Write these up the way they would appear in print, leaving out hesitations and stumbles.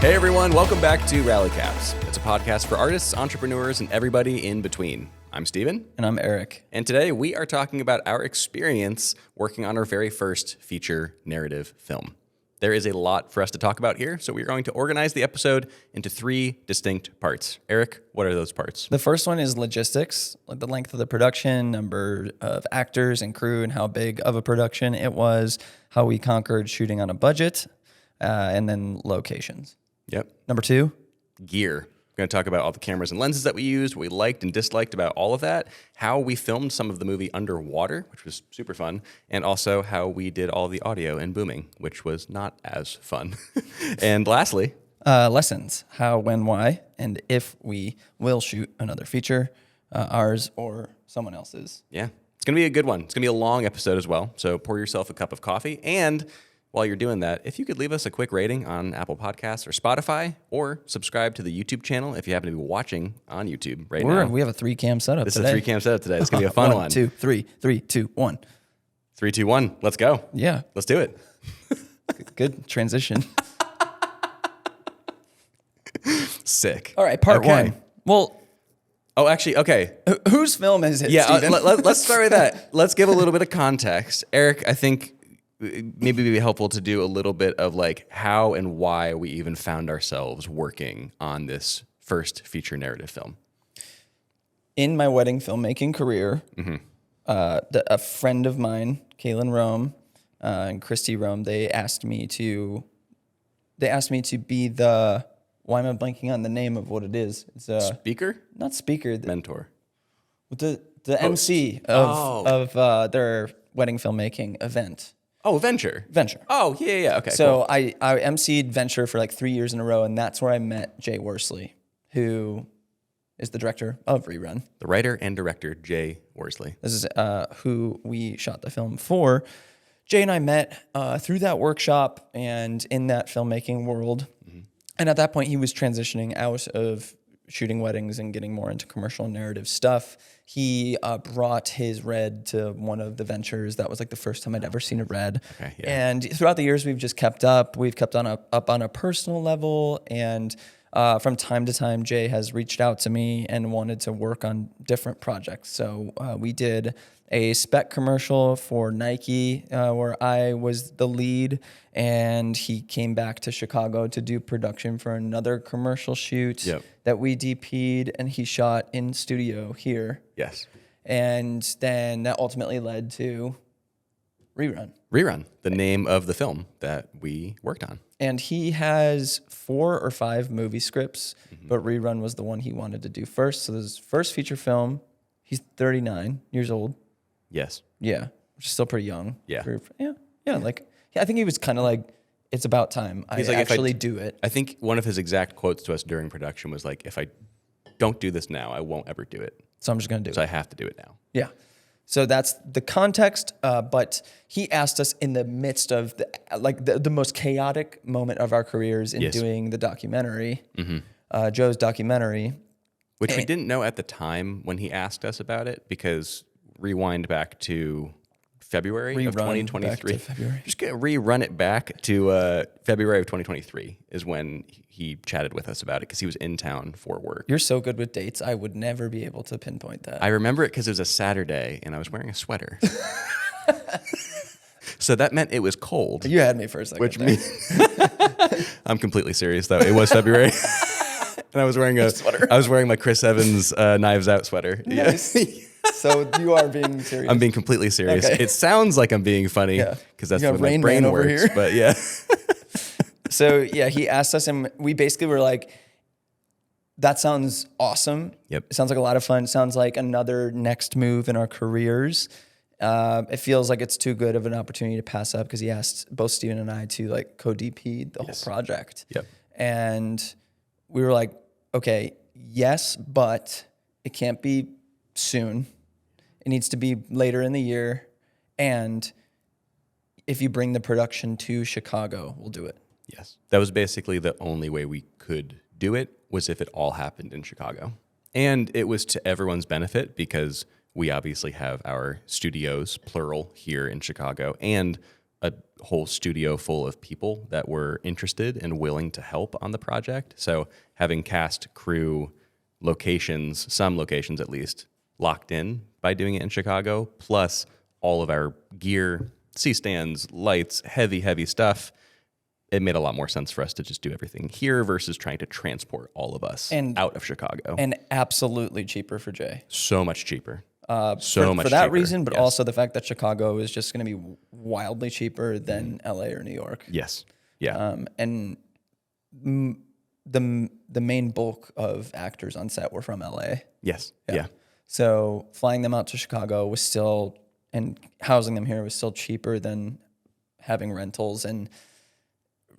Hey everyone, welcome back to Rally Caps. It's a podcast for artists, entrepreneurs, and everybody in between. I'm Steven. And I'm Eric. And today we are talking about our experience working on our very first feature narrative film. There is a lot for us to talk about here, so we're going to organize the episode into three distinct parts. Eric, what are those parts? The first one is logistics, like the length of the production, number of actors and crew, and how big of a production it was, how we conquered shooting on a budget, and then locations. Yep. Number two, gear. We're going to talk about all the cameras and lenses that we used, what we liked and disliked about all of that, how we filmed some of the movie underwater, which was super fun, and also how we did all the audio and booming, which was not as fun. And lastly, lessons, how, when, why, and if we will shoot another feature, ours or someone else's. Yeah, it's going to be a good one. It's going to be a long episode as well, so pour yourself a cup of coffee, and while you're doing that, if you could leave us a quick rating on Apple Podcasts or Spotify, or subscribe to the YouTube channel if you happen to be watching on YouTube right now. We have a 3-cam setup This today. is a 3-cam setup today. It's going to be a fun one. 1, 2, 3, 3, 2, 1. 3, 2, 1. Let's go. Yeah. Let's do it. Good transition. Sick. All right, part one. Well, oh, actually, okay. Whose film is it, Yeah, Steven? let's start with that. Let's give a little bit of context. Eric, I think maybe it'd be helpful to do a little bit of like how and why we even found ourselves working on this first feature narrative film. In my wedding filmmaking career, a friend of mine, Kaylin Rome and Christy Rome, they asked me to be the, why am I blanking on the name of what it is? It's Speaker? not speaker, Mentor. the MC of their wedding filmmaking event. Oh, Venture. Oh, yeah. Okay. So cool. I emceed Venture for like 3 years in a row, and that's where I met Jay Worsley, who is the director of Rerun. The writer and director, Jay Worsley. This is who we shot the film for. Jay and I met through that workshop and in that filmmaking world. Mm-hmm. And at that point, he was transitioning out of shooting weddings and getting more into commercial narrative stuff. He brought his red to one of the ventures. That was like the first time I'd ever seen a red. Okay, yeah. And throughout the years, we've just kept up. We've kept on up on a personal level. And from time to time, Jay has reached out to me and wanted to work on different projects. So we did a spec commercial for Nike where I was the lead, and he came back to Chicago to do production for another commercial shoot that we DP'd, and he shot in studio here. Yes. And then that ultimately led to Rerun. Rerun, the name of the film that we worked on. And he has 4 or 5 movie scripts, but Rerun was the one he wanted to do first. So this is his first feature film. He's 39 years old. Yes. Yeah, which is still pretty young. Yeah. I think he was kind of like, it's about time I actually do it. I think one of his exact quotes to us during production was like, if I don't do this now, I won't ever do it. So I'm just going to do it. So I have to do it now. Yeah. So that's the context, but he asked us in the midst of the most chaotic moment of our careers in doing the documentary, Joe's documentary. Which we didn't know at the time when he asked us about it, because rewind back to February of 2023. Just rerun it back to February of 2023 is when he chatted with us about it, because he was in town for work. You're so good with dates. I would never be able to pinpoint that. I remember it because it was a Saturday and I was wearing a sweater. So that meant it was cold. You had me for a second. Which means I'm completely serious though. It was February. And I was wearing a sweater. I was wearing my Chris Evans Knives Out sweater. Nice. Yeah. So you are being serious. I'm being completely serious. Okay. It sounds like I'm being funny because that's what my brain works. Here. But yeah. So yeah, he asked us, and we basically were like, "That sounds awesome. Yep. It sounds like a lot of fun. It sounds like another next move in our careers. It feels like it's too good of an opportunity to pass up," because he asked both Steven and I to like co-DP the whole project. Yep. And we were like, "Okay, yes, but it can't be soon. It needs to be later in the year. And if you bring the production to Chicago, we'll do it." Yes. That was basically the only way we could do it, was if it all happened in Chicago. And it was to everyone's benefit, because we obviously have our studios, plural, here in Chicago, and a whole studio full of people that were interested and willing to help on the project. So having cast, crew, locations, some locations at least, locked in by doing it in Chicago, plus all of our gear, C-stands, lights, heavy stuff, it made a lot more sense for us to just do everything here versus trying to transport all of us out of Chicago. And absolutely cheaper for Jay. So much cheaper. For that reason, but also the fact that Chicago is just going to be wildly cheaper than LA or New York. Yes. Yeah. And the main bulk of actors on set were from LA. Yes. Yeah. So flying them out to Chicago was still, and housing them here was still cheaper than having rentals and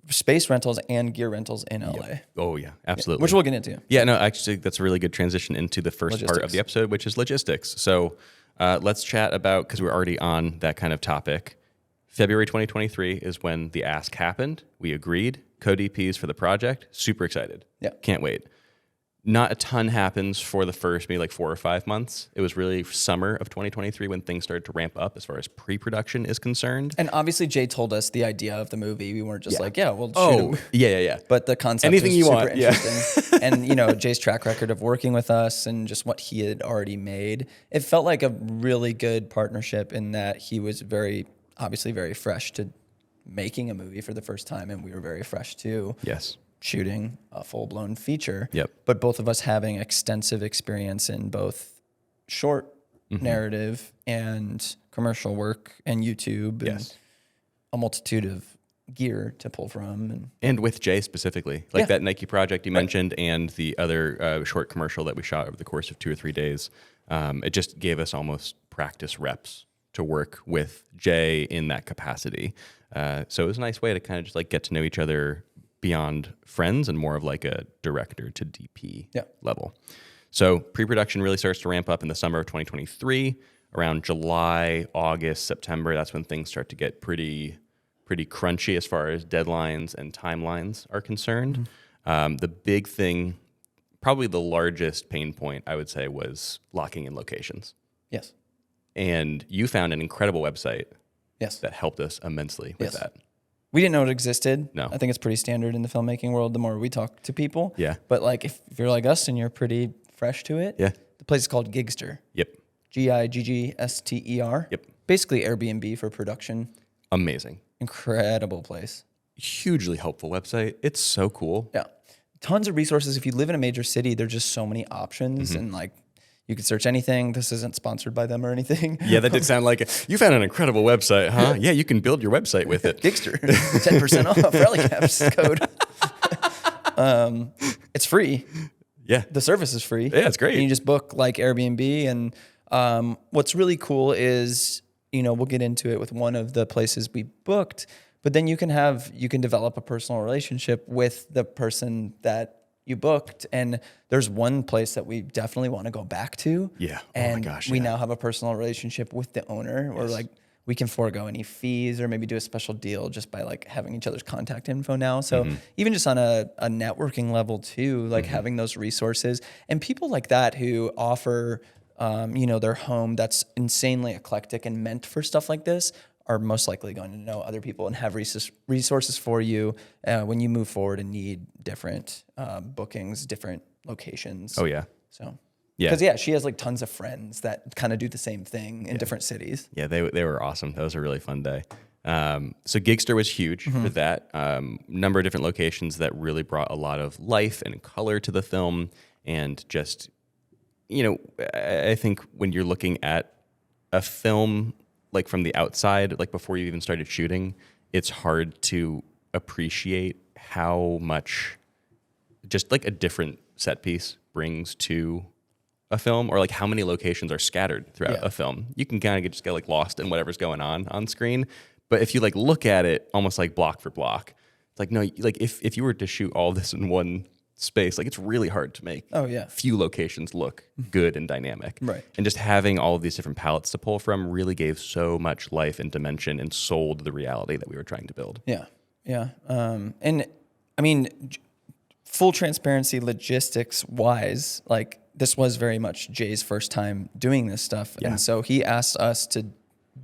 space rentals and gear rentals in LA. Yep. Oh yeah, absolutely. Which we'll get into. Yeah, no, actually that's a really good transition into the first part of the episode, which is logistics. So let's chat about, because we're already on that kind of topic. February 2023 is when the ask happened. We agreed, co-DPs for the project. Super excited. Yeah. Can't wait. Not a ton happens for the first maybe like 4 or 5 months. It was really summer of 2023 when things started to ramp up as far as pre-production is concerned. And obviously Jay told us the idea of the movie. We weren't just like, we'll shoot it. Yeah. But the concept Anything was you super want, interesting. And, Jay's track record of working with us and just what he had already made, it felt like a really good partnership in that he was obviously very fresh to making a movie for the first time. And we were very fresh too. Yes. Shooting a full-blown feature. Yep. But both of us having extensive experience in both short narrative and commercial work and YouTube and a multitude of gear to pull from. And with Jay specifically, like that Nike project you mentioned and the other short commercial that we shot over the course of 2 or 3 days, it just gave us almost practice reps to work with Jay in that capacity. So it was a nice way to kind of just like get to know each other beyond friends and more of like a director to DP level. So pre-production really starts to ramp up in the summer of 2023. Around July, August, September, that's when things start to get pretty crunchy as far as deadlines and timelines are concerned. The big thing, probably the largest pain point, I would say, was locking in locations. Yes. And you found an incredible website that helped us immensely with that. We didn't know it existed. No. I think it's pretty standard in the filmmaking world the more we talk to people. Yeah. But like if you're like us and you're pretty fresh to it, the place is called Gigster. Yep. Giggster. Yep. Basically Airbnb for production. Amazing. Incredible place. Hugely helpful website. It's so cool. Yeah. Tons of resources. If you live in a major city, there's just so many options and like you can search anything. This isn't sponsored by them or anything. Yeah, that did sound like it. You found an incredible website, huh? Yeah, you can build your website with it. Gigster, 10% off Rally Caps code. It's free. Yeah. The service is free. Yeah, it's great. And you just book like Airbnb. And what's really cool is, we'll get into it with one of the places we booked, but then you can develop a personal relationship with the person that you booked. And there's one place that we definitely want to go back to. Yeah. And my gosh. we now have a personal relationship with the owner, or like we can forego any fees or maybe do a special deal just by like having each other's contact info now. So even just on a networking level too, like having those resources and people like that who offer, their home that's insanely eclectic and meant for stuff like this are most likely going to know other people and have resources for you when you move forward and need different bookings, different locations. Oh, yeah. So, yeah. Because, she has like tons of friends that kind of do the same thing in different cities. Yeah, they were awesome. That was a really fun day. So Gigster was huge for that. Number of different locations that really brought a lot of life and color to the film. And just, I think when you're looking at a film like from the outside, like before you even started shooting, it's hard to appreciate how much just like a different set piece brings to a film, or like how many locations are scattered throughout a film. You can kind of just get like lost in whatever's going on screen. But if you like look at it almost like block for block, it's like, no, like if you were to shoot all this in one space, like it's really hard to make few locations look good and dynamic. Right. And just having all of these different palettes to pull from really gave so much life and dimension and sold the reality that we were trying to build. Yeah. Yeah. And I mean, full transparency, logistics wise, like this was very much Jay's first time doing this stuff. Yeah. And so he asked us to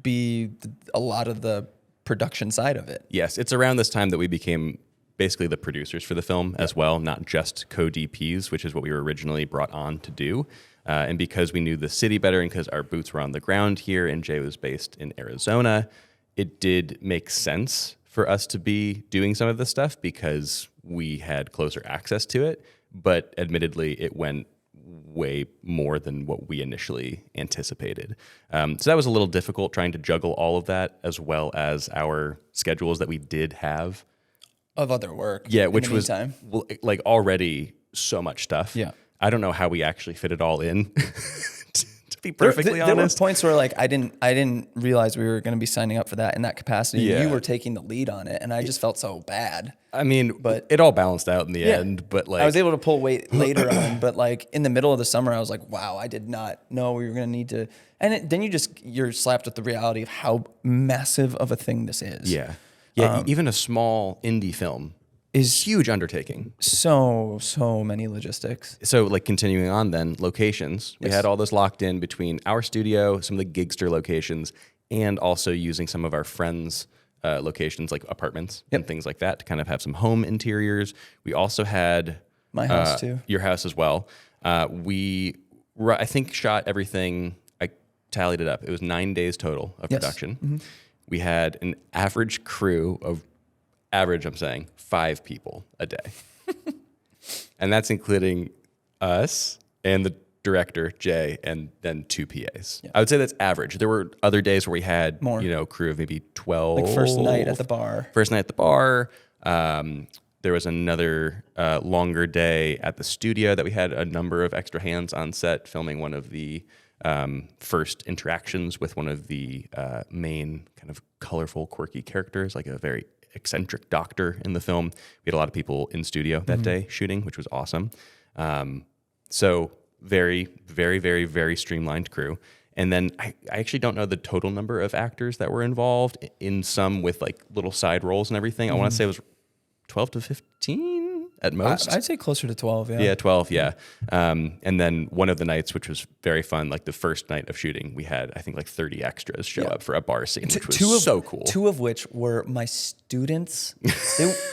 be a lot of the production side of it. Yes, it's around this time that we became basically the producers for the film as well, not just co-DPs, which is what we were originally brought on to do. And because we knew the city better and because our boots were on the ground here and Jay was based in Arizona, it did make sense for us to be doing some of this stuff because we had closer access to it. But admittedly, it went way more than what we initially anticipated. So that was a little difficult trying to juggle all of that as well as our schedules that we did have. Of other work. Yeah, which was like already so much stuff. Yeah. I don't know how we actually fit it all in. To be perfectly honest, there were points where like I didn't realize we were going to be signing up for that in that capacity. Yeah. You were taking the lead on it, and I just felt so bad. I mean, but it all balanced out in the end. But like, I was able to pull weight later on, but like in the middle of the summer, I was like, wow, I did not know we were going to need to. And then you're slapped with the reality of how massive of a thing this is. Yeah, even a small indie film is huge undertaking. So many logistics. So like continuing on then, locations. We had all this locked in between our studio, some of the Gigster locations, and also using some of our friends' locations like apartments and things like that to kind of have some home interiors. We also had my house too. Your house as well. I think shot everything. I tallied it up. It was 9 days total of production. Mm-hmm. We had an average crew of I'm saying 5 people a day. And that's including us and the director, Jay, and then 2 PAs. Yeah. I would say that's average. There were other days where we had more, crew of maybe 12. Like first night at the bar. There was another longer day at the studio that we had a number of extra hands on set filming one of the first interactions with one of the main kind of colorful, quirky characters, like a very eccentric doctor in the film. We had a lot of people in studio that day shooting, which was awesome. So very, very, very, very streamlined crew. And then I actually don't know the total number of actors that were involved, in some with like little side roles and everything. I want to say it was 12 to 15 at most. I'd say closer to 12, yeah. Yeah, 12, yeah. And then one of the nights, which was very fun, like the first night of shooting, we had, I think, like 30 extras show up for a bar scene, which was so cool. 2 of which were my students.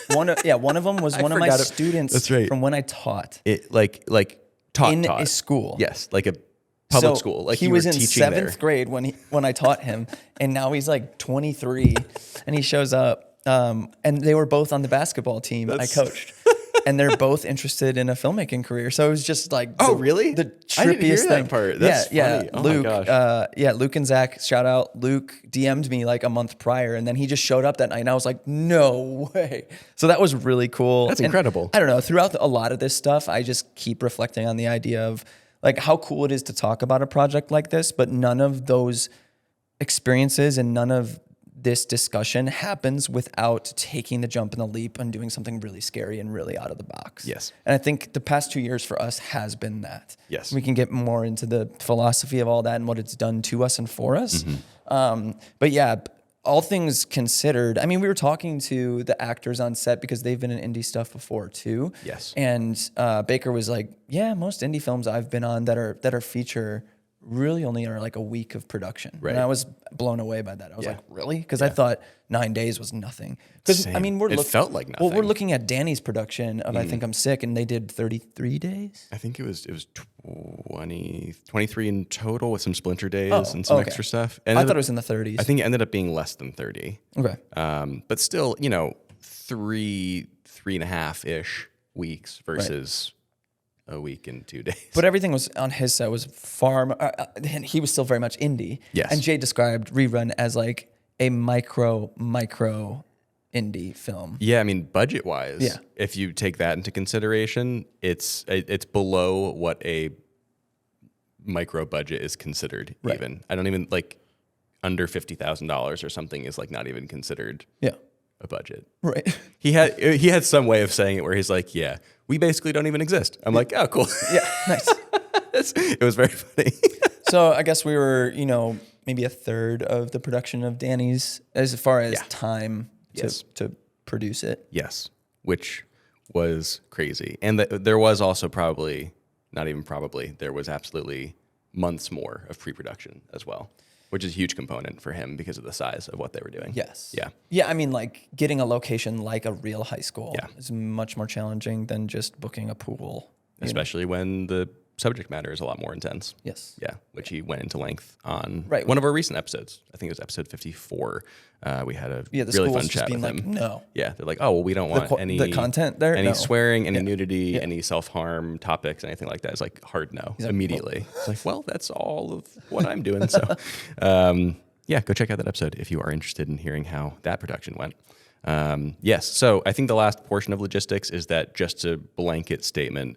One of them was one of my students from when I taught. Taught in a school. Yes, like a public school. Like he was in 7th grade when I taught him, and now he's like 23, and he shows up. And they were both on the basketball team I coached. And they're both interested in a filmmaking career. So it was just like, really? The trippiest I didn't hear thing. That part. That's funny. Oh Luke, my gosh. Luke and Zach, shout out. Luke DM'd me like a month prior, and then he just showed up that night, and I was like, no way. So that was really cool. That's incredible. I don't know. Throughout a lot of this stuff, I just keep reflecting on the idea of like how cool it is to talk about a project like this, but none of those experiences and none of this discussion happens without taking the jump and the leap and doing something really scary and really out of the box. Yes. And I think the past 2 years for us has been that. Yes. We can get more into the philosophy of all that and what it's done to us and for us. But yeah, all things considered, I mean, we were talking to the actors on set because they've been in indie stuff before too. Yes. And Baker was like, yeah, most indie films I've been on that are feature really only are like a week of production. Right. And I was blown away by that. I was like, really? Because I thought 9 days was nothing. Because I mean, it felt like nothing. Well, we're looking at Danny's production of I Think I'm Sick, and they did 33 days. I think it was 23 in total with some splinter days and some extra stuff. And I thought it was in the 30s. I think it ended up being less than 30. Okay. But still, 3.5-ish weeks versus a week and 2 days. But everything was on his set was far. And he was still very much indie. Yes. And Jay described Rerun as like a micro indie film. Yeah, I mean, budget wise, if you take that into consideration, it's below what a micro budget is considered. Right. Even I don't even like under $50,000 or something is like not even considered. Yeah. A budget. Right. He had some way of saying it where he's like, yeah, we basically don't even exist. I'm like, oh, cool. Yeah, nice. It was very funny. So I guess we were, maybe a third of the production of Danny's as far as time to produce it. Yes, which was crazy. And there was also there was absolutely months more of pre-production as well. which is a huge component for him because of the size of what they were doing. Yes. Yeah. Yeah, I mean, like getting a location like a real high school Yeah. is much more challenging than just booking a pool. Especially when the subject matter is a lot more intense. Yes. Yeah, which he went into length on Right. one of our recent episodes. I think it was episode 54. We had a the really fun school's chat just with being him. like, no. Yeah, they're like, oh, well, we don't want the content there? any No. swearing, any nudity, any self-harm topics, anything like that. It's like hard no like, immediately. It's like, well, that's all of what I'm doing. So, yeah, go check out that episode if you are interested in hearing how that production went. Yes, so I think the last portion of logistics is that just a blanket statement,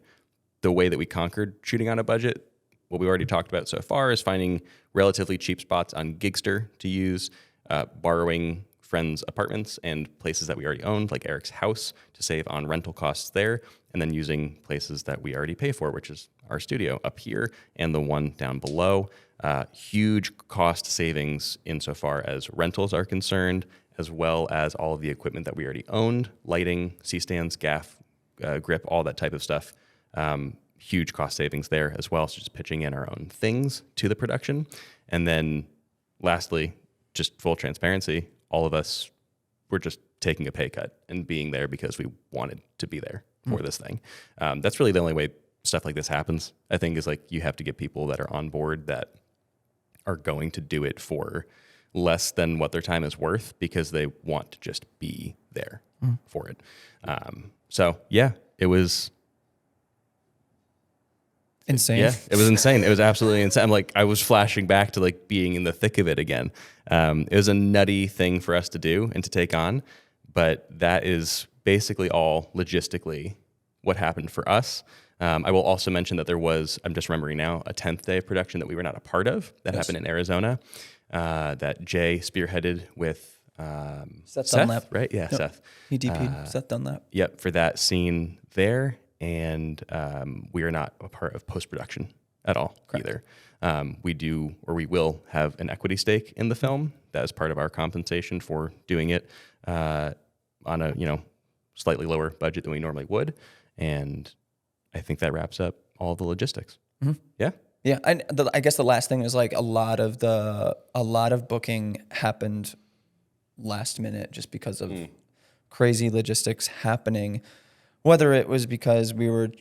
the way that we conquered shooting on a budget, what we already talked about so far is finding relatively cheap spots on Gigster to use, borrowing friends' apartments and places that we already owned, like Eric's house, to save on rental costs there, and then using places that we already pay for, which is our studio up here and the one down below. Huge cost savings insofar as rentals are concerned, as well as all of the equipment that we already owned, lighting, C-stands, gaff, grip, all that type of stuff. Huge cost savings there as well. So just pitching in our own things to the production. And then lastly, just full transparency, all of us were just taking a pay cut and being there because we wanted to be there for this thing. That's really the only way stuff like this happens, I think, is like you have to get people that are on board that are going to do it for less than what their time is worth because they want to just be there for it. So yeah, it was insane. Yeah, it was insane. It was absolutely insane. I was flashing back to like being in the thick of it again. It was a nutty thing for us to do and to take on, but that is basically all logistically what happened for us. I will also mention that there was, I'm just remembering now, a 10th day of production that we were not a part of that happened in Arizona that Jay spearheaded with Seth Dunlap. right? Yeah, Yep. Seth. He DP'd Seth Dunlap. Yep, for that scene there. And we are not a part of post-production at all either. We do, or we will have an equity stake in the film. That is part of our compensation for doing it on a slightly lower budget than we normally would. And I think that wraps up all the logistics. Mm-hmm. Yeah. Yeah, I guess the last thing is like a lot of booking happened last minute just because of crazy logistics happening. Whether it was because we were,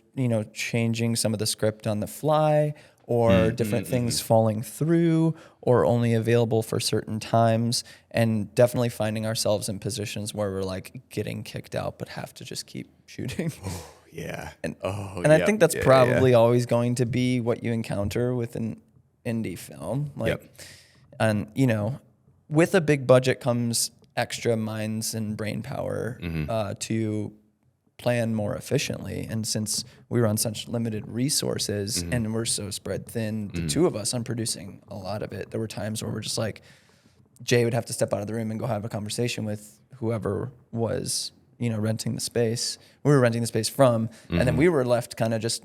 changing some of the script on the fly, or different things falling through, or only available for certain times, and definitely finding ourselves in positions where we're like getting kicked out, but have to just keep shooting. Yeah. And I think that's probably always going to be what you encounter with an indie film. And with a big budget comes extra minds and brain power to plan more efficiently. And since we were on such limited resources and we're so spread thin, the two of us, I'm producing a lot of it. There were times where we're just like, Jay would have to step out of the room and go have a conversation with whoever was, renting the space. We were renting the space from, and then we were left kind of just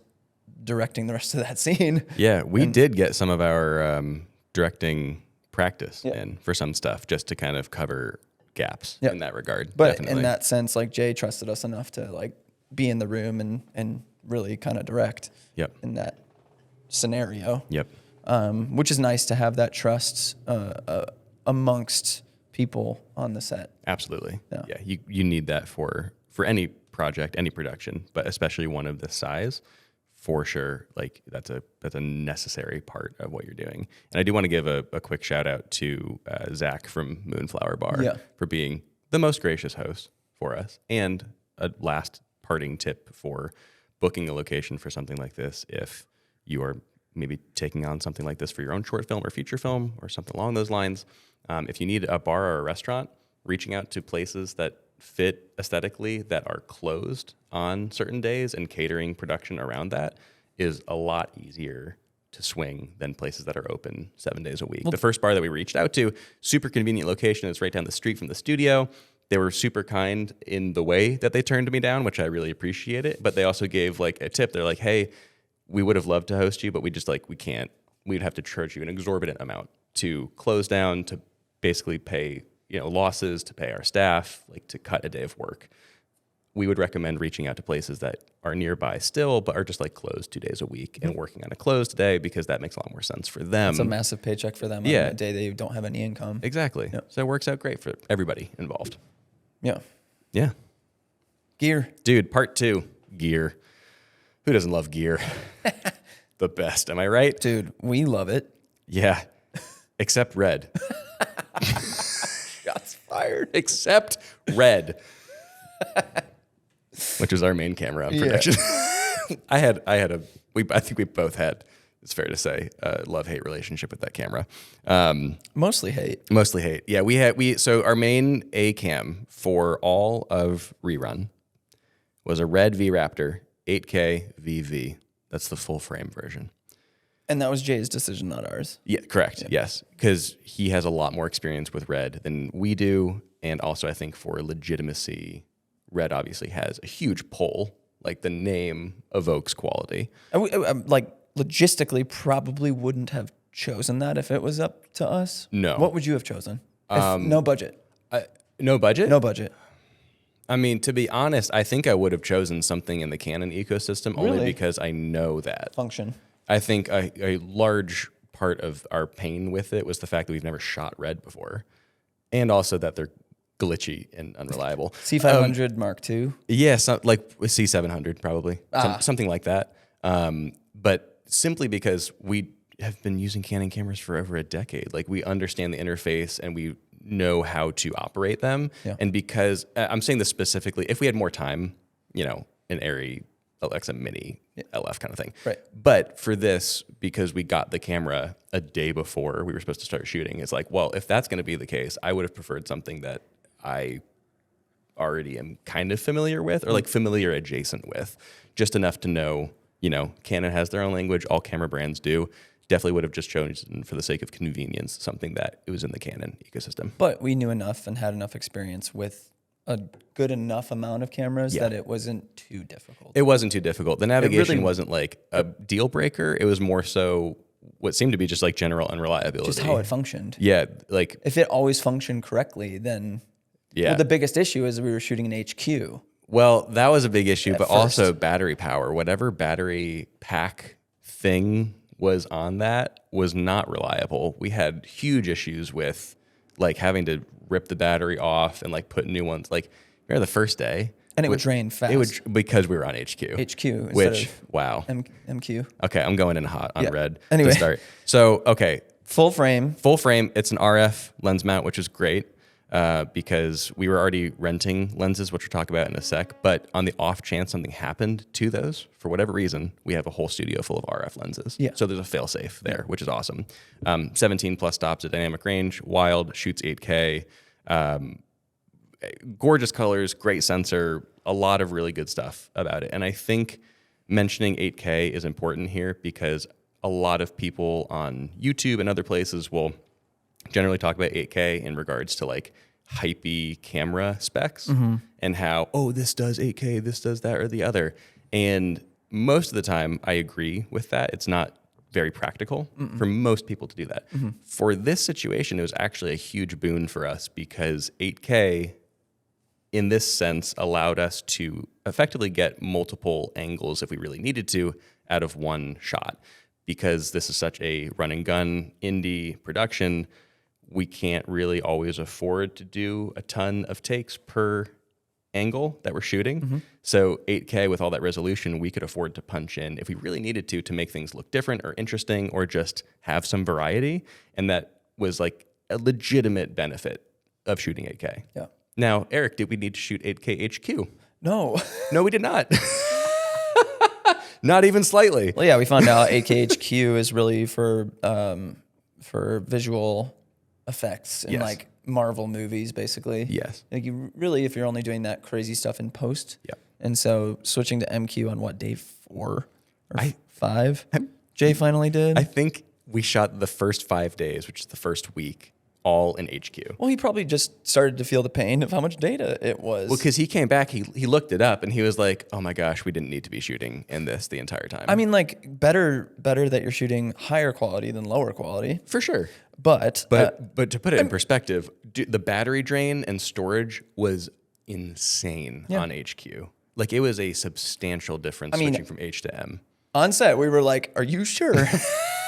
directing the rest of that scene. Yeah, we did get some of our directing practice in for some stuff just to kind of cover gaps in that regard. But definitely. in that sense, like Jay trusted us enough to like be in the room and really kind of direct in that scenario. Yep. Which is nice to have that trust amongst people on the set. Absolutely. Yeah. You need that for any project, any production, but especially one of this size. For sure, like that's a necessary part of what you're doing. And I do want to give a quick shout out to Zach from Moonflower Bar for being the most gracious host for us. And a last parting tip for booking a location for something like this, if you are maybe taking on something like this for your own short film or feature film or something along those lines, if you need a bar or a restaurant, reaching out to places that fit aesthetically that are closed on certain days and catering production around that is a lot easier to swing than places that are open 7 days a week. The first bar that we reached out to, super convenient location. It's right down the street from the studio. They were super kind in the way that they turned me down, which I really appreciate it. But they also gave like a tip. They're like, hey, we would have loved to host you, but we just we can't. We'd have to charge you an exorbitant amount to close down, to basically pay losses, to pay our staff, like to cut a day of work. we would recommend reaching out to places that are nearby still, but are just like closed 2 days a week and working on a closed day because that makes a lot more sense for them. It's a massive paycheck for them on a day they don't have any income. Exactly. Yep. So it works out great for everybody involved. Yeah. Yeah. Gear. Dude, part 2, gear. Who doesn't love gear? The best, am I right? Dude, we love it. Yeah. Except Red. Shots fired. Except Red. Which was our main camera on production. Yeah. I think we both had, it's fair to say, a love-hate relationship with that camera. Mostly hate. Mostly hate. Yeah, so our main A cam for all of Rerun was a Red V-Raptor 8K VV. That's the full frame version. And that was Jay's decision, not ours. Yeah, correct. Yeah. Yes, because he has a lot more experience with Red than we do, and also I think for legitimacy, Red obviously has a huge pull. Like the name evokes quality. Like logistically, probably wouldn't have chosen that if it was up to us. No. What would you have chosen? No budget. No budget? No budget. I mean, to be honest, I think I would have chosen something in the Canon ecosystem only because I know that. Function. I think a large part of our pain with it was the fact that we've never shot Red before. And also that they're glitchy and unreliable. C500 Mark II? Yeah, like C700 probably, something like that. But simply because we have been using Canon cameras for over a decade. Like we understand the interface and we know how to operate them. Yeah. And because, I'm saying this specifically, if we had more time, an Arri Alexa Mini LF kind of thing. Right. But for this, because we got the camera a day before we were supposed to start shooting, it's like, well, if that's going to be the case, I would have preferred something that I already am kind of familiar with or like familiar adjacent with, just enough to know, Canon has their own language. All camera brands do. Definitely would have just chosen for the sake of convenience, something that it was in the Canon ecosystem. But we knew enough and had enough experience with a good enough amount of cameras that it wasn't too difficult. It wasn't too difficult. The navigation wasn't like a deal breaker. It was more so what seemed to be just like general unreliability. Just how it functioned. Yeah. Like if it always functioned correctly, then well, the biggest issue is we were shooting an HQ. Well, that was a big issue, but also battery power. Whatever battery pack thing was on that was not reliable. We had huge issues with like having to rip the battery off and like put new ones. Like remember the first day, and it would drain fast. It would because we were on HQ. Which wow. MQ. Okay, I'm going in hot on Red anyway. To start. So okay, full frame. It's an RF lens mount, which is great. Because we were already renting lenses, which we'll talk about in a sec. But on the off chance something happened to those, for whatever reason, we have a whole studio full of RF lenses. Yeah. So there's a fail-safe there, which is awesome. 17 plus stops at dynamic range, wild, shoots 8K, gorgeous colors, great sensor, a lot of really good stuff about it. And I think mentioning 8K is important here because a lot of people on YouTube and other places will generally talk about 8K in regards to like hypey camera specs and how, this does 8K, this does that or the other. And most of the time I agree with that. It's not very practical for most people to do that. For this situation, it was actually a huge boon for us because 8K in this sense allowed us to effectively get multiple angles if we really needed to out of one shot. Because this is such a run and gun indie production, we can't really always afford to do a ton of takes per angle that we're shooting. So 8K with all that resolution, we could afford to punch in if we really needed to make things look different or interesting or just have some variety. And that was like a legitimate benefit of shooting 8K. Yeah. Now, Eric, did we need to shoot 8K HQ? No. No, we did not. Not even slightly. Well, yeah, we found out 8K HQ is really for visual effects in like Marvel movies, basically. Yes. Like you really, if you're only doing that crazy stuff in post. Yeah. And so switching to MQ on what, day 4 or 5? Jay finally did. I think we shot the first 5 days, which is the first week, all in HQ. Well, he probably just started to feel the pain of how much data it was. Well, because he came back, he looked it up, and he was like, "Oh my gosh, we didn't need to be shooting in this the entire time." I mean, like better that you're shooting higher quality than lower quality, for sure. But to put it in perspective, the battery drain and storage was insane on HQ. Like it was a substantial difference switching from H to M. On set, we were like, "Are you sure?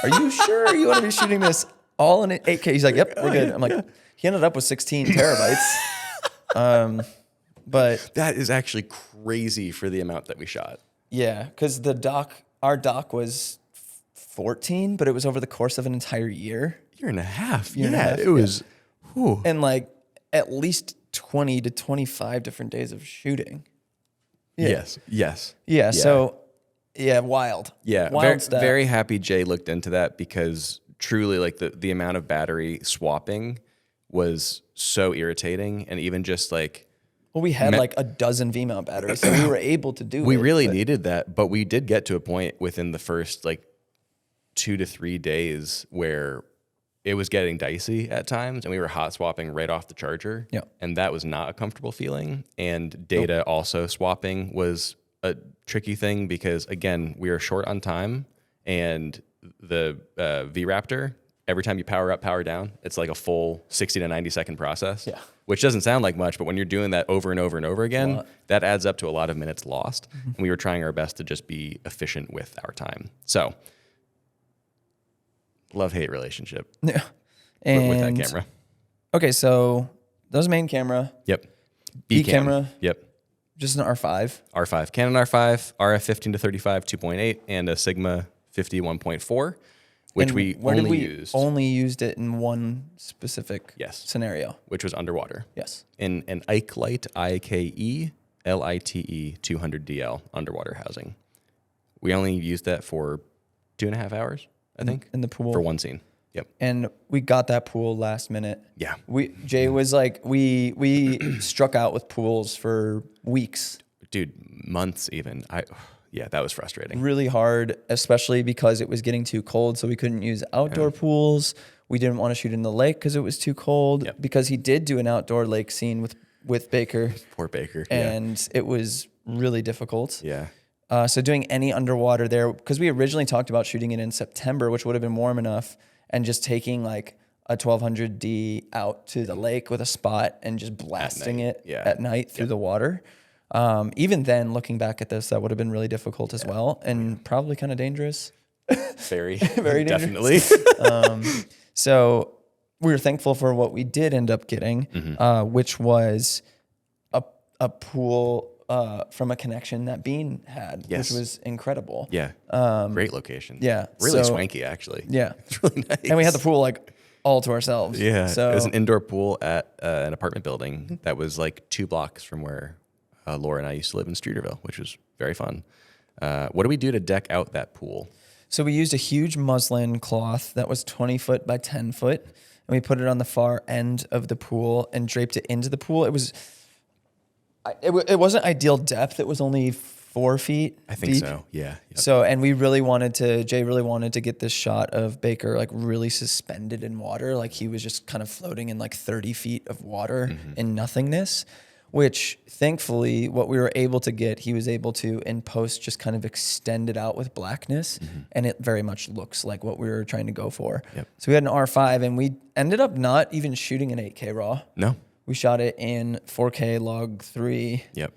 Are you sure you want to be shooting this all in 8K?" He's like, "Yep, we're good." I'm like, he ended up with 16 terabytes. But that is actually crazy for the amount that we shot. Yeah, because our doc was 14, but it was over the course of an entire year. Year and a half. It was. Whew. And like at least 20 to 25 different days of shooting. Yeah. Yes. Yeah. So, wild. Yeah. Wild stuff. Very happy Jay looked into that because truly, like the amount of battery swapping was so irritating, and even just like. Well, we had like a dozen V-mount batteries, so we were able to do it. We really needed that, but we did get to a point within the first like 2 to 3 days where it was getting dicey at times, and we were hot swapping right off the charger. Yeah. And that was not a comfortable feeling. And data also swapping was a tricky thing because, again, we were short on time, and the V-Raptor, every time you power up, power down, it's like a full 60 to 90 second process. Yeah. Which doesn't sound like much, but when you're doing that over and over and over again, that adds up to a lot of minutes lost. Mm-hmm. And we were trying our best to just be efficient with our time. So, love-hate relationship. Yeah. With that camera. Okay, so that was main camera. Yep. B camera. Yep. Just an R5. R5. Canon R5, RF 15 to 35 2.8, and a Sigma 50 1.4. Which we only used. Only used it in one specific scenario. Which was underwater. Yes. In an Ike Lite, IKE, LITE 200DL underwater housing. We only used that for 2.5 hours, I think. In the pool. For one scene. Yep. And we got that pool last minute. Yeah. Jay was like, we struck out with pools for weeks. Dude, months even. Yeah, that was frustrating. Really hard, especially because it was getting too cold, so we couldn't use outdoor pools. We didn't want to shoot in the lake because it was too cold. Because he did do an outdoor lake scene with Baker. Poor Baker. And it was really difficult. Yeah. So doing any underwater there, because we originally talked about shooting it in September, which would have been warm enough, and just taking like a 1200D out to the lake with a spot and just blasting it at night through the water. Even then, looking back at this, that would have been really difficult as well, and probably kind of dangerous. Very, very dangerous. Definitely. So we were thankful for what we did end up getting, which was a pool from a connection that Bean had, which was incredible. Yeah, great location. Yeah, really swanky actually. Yeah, it's really nice. And we had the pool like all to ourselves. Yeah, so it was an indoor pool at an apartment building that was like 2 blocks from where Laura and I used to live in Streeterville, which was very fun. What do we do to deck out that pool? So we used a huge muslin cloth that was 20 foot by 10 foot, and we put it on the far end of the pool and draped it into the pool. It wasn't ideal depth. It was only 4 feet I think deep. So, yeah. Yep. So, and Jay really wanted to get this shot of Baker like really suspended in water. Like he was just kind of floating in like 30 feet of water in nothingness. Which thankfully, what we were able to get, he was able to in post just kind of extend it out with blackness, and it very much looks like what we were trying to go for. Yep. So we had an R5, and we ended up not even shooting in 8K RAW. No, we shot it in 4K Log 3. Yep.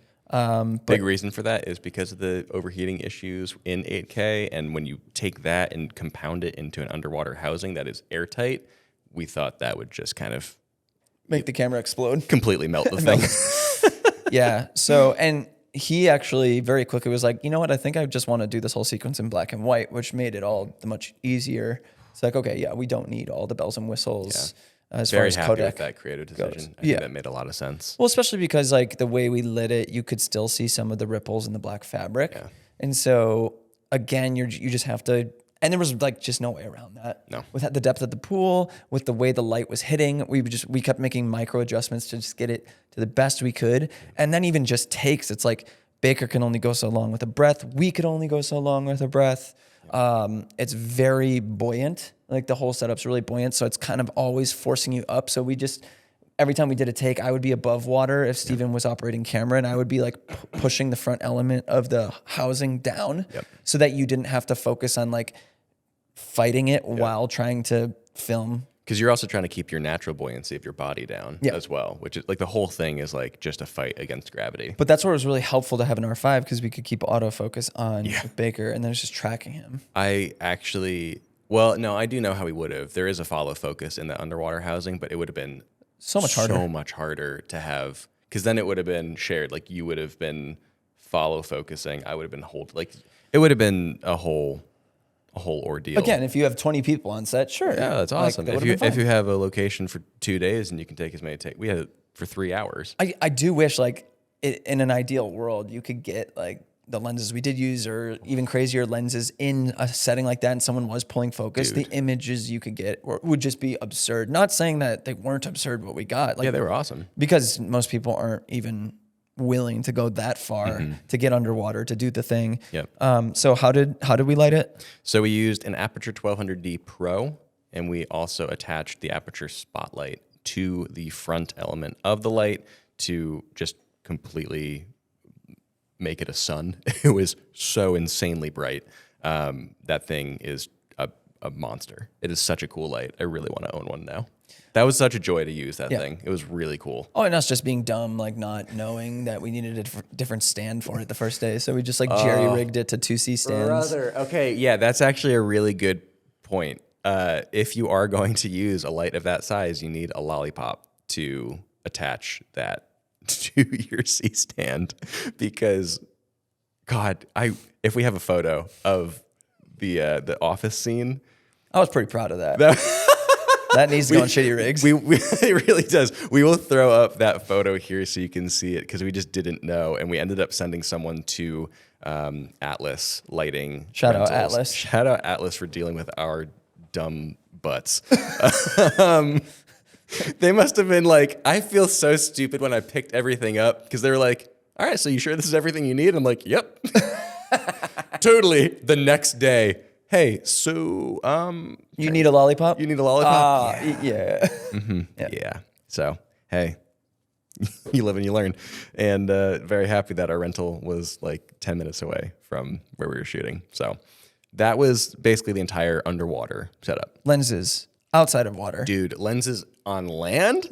Big reason for that is because of the overheating issues in 8K, and when you take that and compound it into an underwater housing that is airtight, we thought that would just kind of make the camera explode. Completely melt the thing. Yeah. So, and he actually very quickly was like, you know what? I think I just want to do this whole sequence in black and white, which made it all the much easier. It's like, okay, yeah, we don't need all the bells and whistles as far as very happy codec with that creative decision. goes. I think that made a lot of sense. Well, especially because like the way we lit it, you could still see some of the ripples in the black fabric. Yeah. And so again, you just have to. And there was like just no way around that. No. With the depth of the pool, with the way the light was hitting, we kept making micro adjustments to just get it to the best we could. And then even just takes, it's like Baker can only go so long with a breath. We could only go so long with a breath. It's very buoyant. Like the whole setup's really buoyant. So it's kind of always forcing you up. So every time we did a take, I would be above water if Steven was operating camera, and I would be like pushing the front element of the housing down so that you didn't have to focus on like fighting it while trying to film Because you're also trying to keep your natural buoyancy of your body down as well, which is like the whole thing is like just a fight against gravity. But that's where it was really helpful to have an R5 because we could keep autofocus on Baker and then it's just tracking him. I do know how we would have. There is a follow focus in the underwater housing, but it would have been so much harder to have, because then it would have been shared. Like you would have been follow focusing. I would have been it would have been a whole ordeal. Again, if you have 20 people on set, sure. Yeah, that's awesome. If you have a location for 2 days and you can take as many we had it for 3 hours. I do wish in an ideal world you could get like the lenses we did use or even crazier lenses in a setting like that and someone was pulling focus. The images you could get would just be absurd. Not saying that they weren't absurd what we got. Like, yeah, they were awesome. Because most people aren't even willing to go that far to get underwater to do the thing. Yep. So how did we light it? So we used an Aperture 1200D Pro, and we also attached the Aperture Spotlight to the front element of the light to just completely make it a sun. It was so insanely bright. That thing is a monster. It is such a cool light. I really want to own one now. That was such a joy to use that thing. It was really cool. Oh, and us just being dumb, like not knowing that we needed a different stand for it the first day. So we just jerry-rigged it to 2C stands. Brother. Okay, yeah, that's actually a really good point. If you are going to use a light of that size, you need a lollipop to attach that to your C-stand, because God, if we have a photo of the office scene, I was pretty proud of that. That needs to go on Shitty Rigs. It really does. We will throw up that photo here so you can see it, because we just didn't know, and we ended up sending someone to Atlas Lighting. Shout out Atlas. Shout out Atlas for dealing with our dumb butts. They must have been like, I feel so stupid when I picked everything up, because they were like, all right, so you sure this is everything you need? I'm like, yep. Totally. The next day, hey, so you need a lollipop? You need a lollipop? Yeah. Mm-hmm. Yeah. So, hey, you live and you learn. And very happy that our rental was like 10 minutes away from where we were shooting. So that was basically the entire underwater setup. Lenses outside of water. Dude, lenses on land?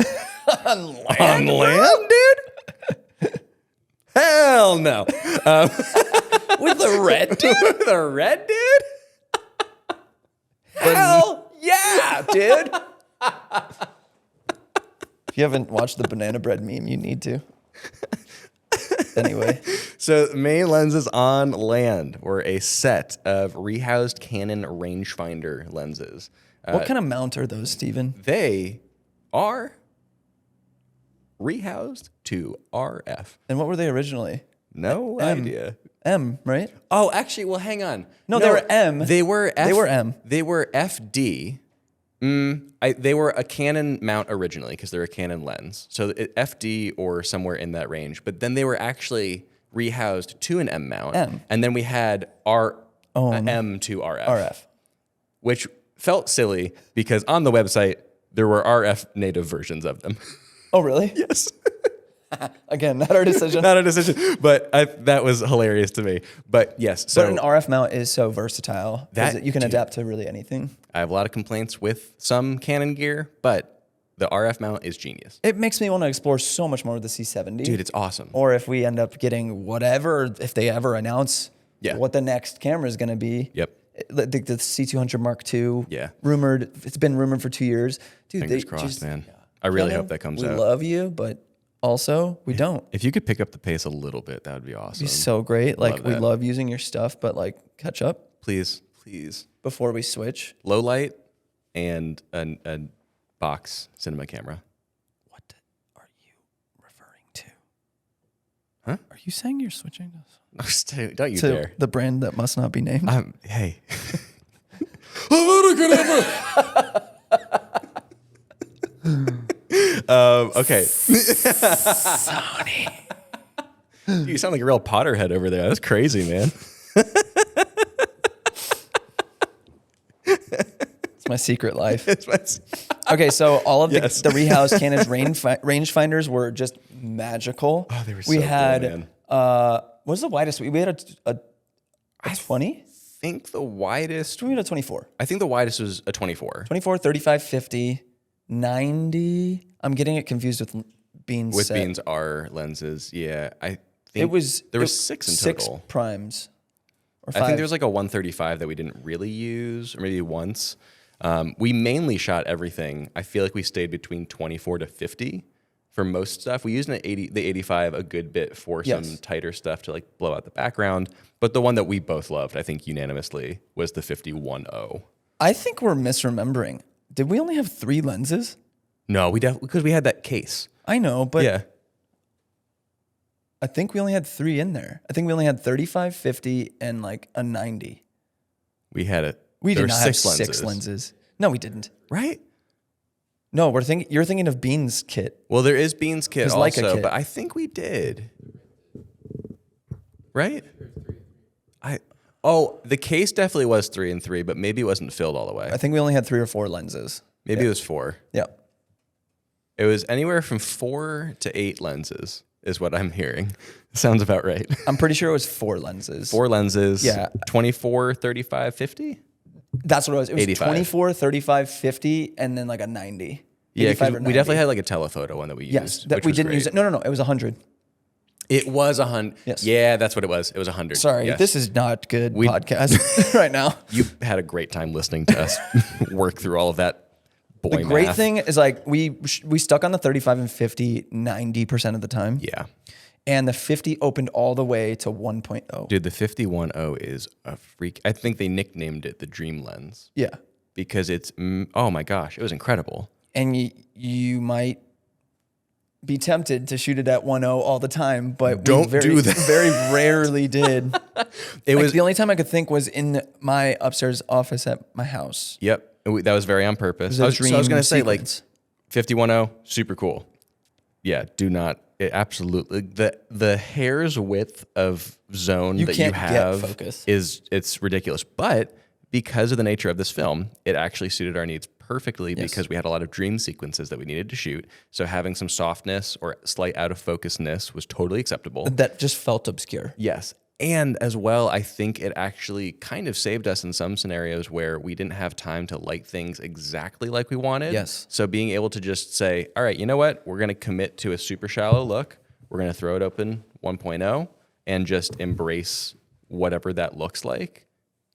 On land? On land, dude? Hell no. With the red dude? With a red dude? Hell yeah, dude. If you haven't watched the banana bread meme, you need to. Anyway. So main lenses on land were a set of rehoused Canon rangefinder lenses. What kind of mount are those, Steven? They are rehoused to RF. And what were they originally? No idea. M, right? Oh, actually, well, hang on. No, they were M. They were They were M. They were FD. They were a Canon mount originally, because they're a Canon lens. So FD or somewhere in that range. But then they were actually rehoused to an M mount. M. And then we had M to RF. RF. Which felt silly, because on the website, there were RF native versions of them. Oh, really? Yes. Again, not our decision. Not a decision, but that was hilarious to me. But yes, so but an RF mount is so versatile that you can adapt to really anything. I have a lot of complaints with some Canon gear, but the RF mount is genius. It makes me want to explore so much more of the C70. Dude, it's awesome. Or if we end up getting whatever, if they ever announce what the next camera is going to be. Yep. The C200 Mark II. Yeah. Rumored. It's been rumored for 2 years. Dude, Fingers crossed, man. I really hope that comes out. We love you, but also we don't. If you could pick up the pace a little bit, that would be awesome. It'd be so great. Like, we love using your stuff, but like, catch up. Please, please. Before we switch. Low light and a box cinema camera. What are you referring to? Huh? Are you saying you're switching this? Don't you dare. The brand that must not be named? Hey. Okay. Sony. You sound like a real Potterhead over there. That's crazy, man. It's my secret life. Okay, so all of the rehoused Canon's rangefinders were just magical. Oh, they were so cool, man. What was the widest? We had a 20? I think the widest... We had a 24. I think the widest was a 24. 24, 35, 50. 90. I'm getting it confused with Bean's With set. Bean's R lenses, yeah. I think There was 6 in total. 6 primes. Or 5. I think there was like a 135 that we didn't really use, or maybe once. We mainly shot everything. I feel like we stayed between 24 to 50 for most stuff. We used the 85 a good bit for some tighter stuff to like blow out the background. But the one that we both loved, I think unanimously, was the 50-10. I think we're misremembering. Did we only have 3 lenses? No, we definitely, because we had that case. I know, but Yeah. I think we only had 3 in there. I think we only had 35, 50, and like a 90. We had it. We did not have 6 lenses. No, we didn't. Right? No, you're thinking of Bean's kit. Well, there is Bean's kit There's also, Leica kit. but I think we did. Right? The case definitely was 3 and 3, but maybe it wasn't filled all the way. I think we only had 3 or 4 lenses. Maybe it was 4. Yeah. It was anywhere from 4 to 8 lenses, is what I'm hearing. Sounds about right. I'm pretty sure it was 4 lenses. 4 lenses. Yeah. 24, 35, 50? That's what it was. It was 85. 24, 35, 50, and then like a 90. Yeah, 85 because or we 90. definitely had like a telephoto one that we used. Yes, that which we was didn't great. use it. No, it was 100. It was 100. Yes. Yeah, that's what it was. It was 100. Sorry, Yes. this is not good podcast right now. You had a great time listening to us work through all of that boy The great math. thing is like we stuck on the 35 and 50 90% of the time. Yeah. And the 50 opened all the way to 1.0. Dude, the 50-10 is a freak. I think they nicknamed it the Dream Lens Yeah. because it's, oh my gosh, it was incredible. And you might be tempted to shoot it at 1.0 all the time, but Don't do that. very rarely did. It was the only time I could think was in my upstairs office at my house. Yep. That was very on purpose. It I was was a going to dream say like sequence. 50-10, super cool. Yeah, do not. It absolutely. The hair's width of zone that you can't get have focus. it's ridiculous. But because of the nature of this film, it actually suited our needs perfectly because we had a lot of dream sequences that we needed to shoot. So having some softness or slight out of focusness was totally acceptable. That just felt obscure. Yes. And as well, I think it actually kind of saved us in some scenarios where we didn't have time to light things exactly like we wanted. Yes. So being able to just say, all right, you know what? We're going to commit to a super shallow look. We're going to throw it open 1.0 and just embrace whatever that looks like.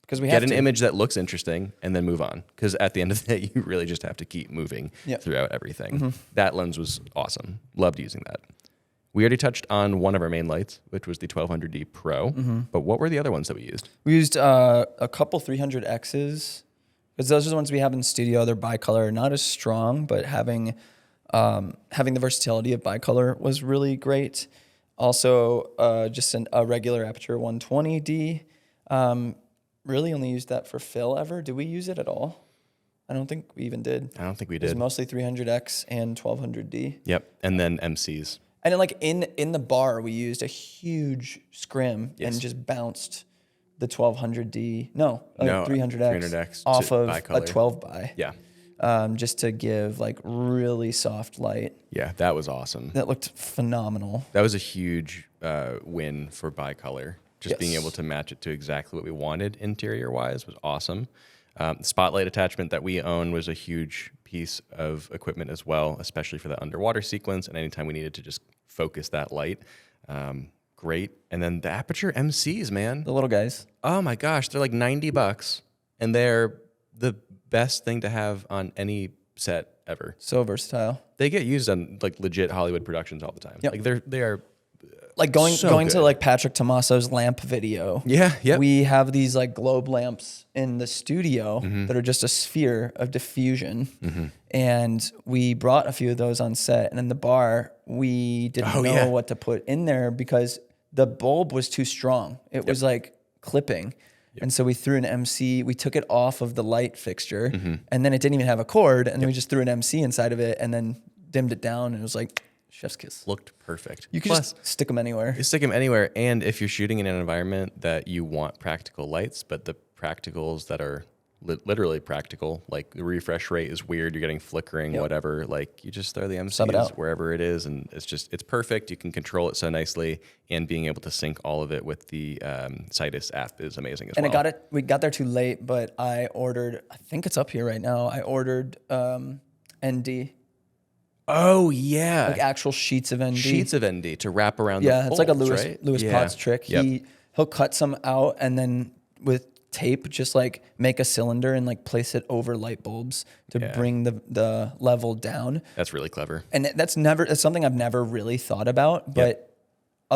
Because we Get have an to. image that looks interesting and then move on. Because at the end of the day, you really just have to keep moving throughout everything. That lens was awesome. Loved using that. We already touched on one of our main lights, which was the 1200D Pro. But what were the other ones that we used? We used a couple 300Xs because those are the ones we have in the studio. They're bicolor, not as strong, but having the versatility of bicolor was really great. Also, just a regular aperture 120D. Really only used that for fill ever. Did we use it at all? I don't think we even did. I don't think we It was did. mostly 300X and 1200D. Yep. And then MCs. And then, like in the bar, we used a huge scrim and just bounced the 1200D, No, 300X, 300X off to of bicolor. a 12 by. Yeah. Just to give like really soft light. Yeah, that was awesome. That looked phenomenal. That was a huge win for bicolor. Just being Yes. able to match it to exactly what we wanted interior-wise was awesome. The spotlight attachment that we own was a huge piece of equipment as well, especially for the underwater sequence and anytime we needed to just focus that light. Great. And then the Aperture MCs, man. The little guys. Oh my gosh, they're like $90 and they're the best thing to have on any set ever. So versatile. They get used on like legit Hollywood productions all the time. Yep. Like they are Like going So to good. like Patrick Tomaso's lamp video. Yeah, yep. We have these like globe lamps in the studio that are just a sphere of diffusion. And we brought a few of those on set. And in the bar, we didn't know what to put in there because the bulb was too strong. It was like clipping. And so we threw an MC, we took it off of the light fixture and then it didn't even have a cord. And then we just threw an MC inside of it and then dimmed it down. And it was like chef's kiss. Looked perfect. You could just stick them anywhere. You stick them anywhere. And if you're shooting in an environment that you want practical lights, but the practicals that are literally practical, like the refresh rate is weird, you're getting flickering, whatever, like you just throw the MCs wherever it is and it's perfect. You can control it so nicely and being able to sync all of it with the Citus app is amazing as well. We got there too late, but I ordered, I think it's up here right now. I ordered ND. Oh yeah, Like actual sheets of ND. sheets of ND to wrap around. Yeah, the it's like a bulbs, Lewis right? Lewis Yeah. Potts trick. Yep. He'll cut some out and then with tape just like make a cylinder and like place it over light bulbs to bring the level down. That's really clever. And that's something I've never really thought about, but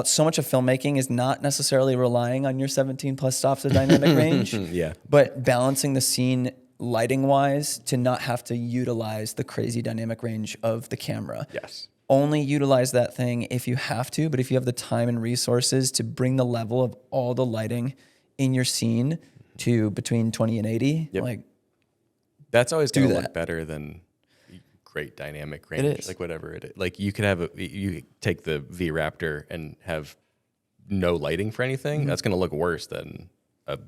so much of filmmaking is not necessarily relying on your 17 plus stops of dynamic range, Yeah. but balancing the scene lighting wise to not have to utilize the crazy dynamic range of the camera. Yes. Only utilize that thing if you have to, but if you have the time and resources to bring the level of all the lighting in your scene to between 20 and 80, like that's always going to that. look better than great dynamic range. It is. Like whatever it is. Like you could have you take the V Raptor and have no lighting for anything. That's going to look worse than a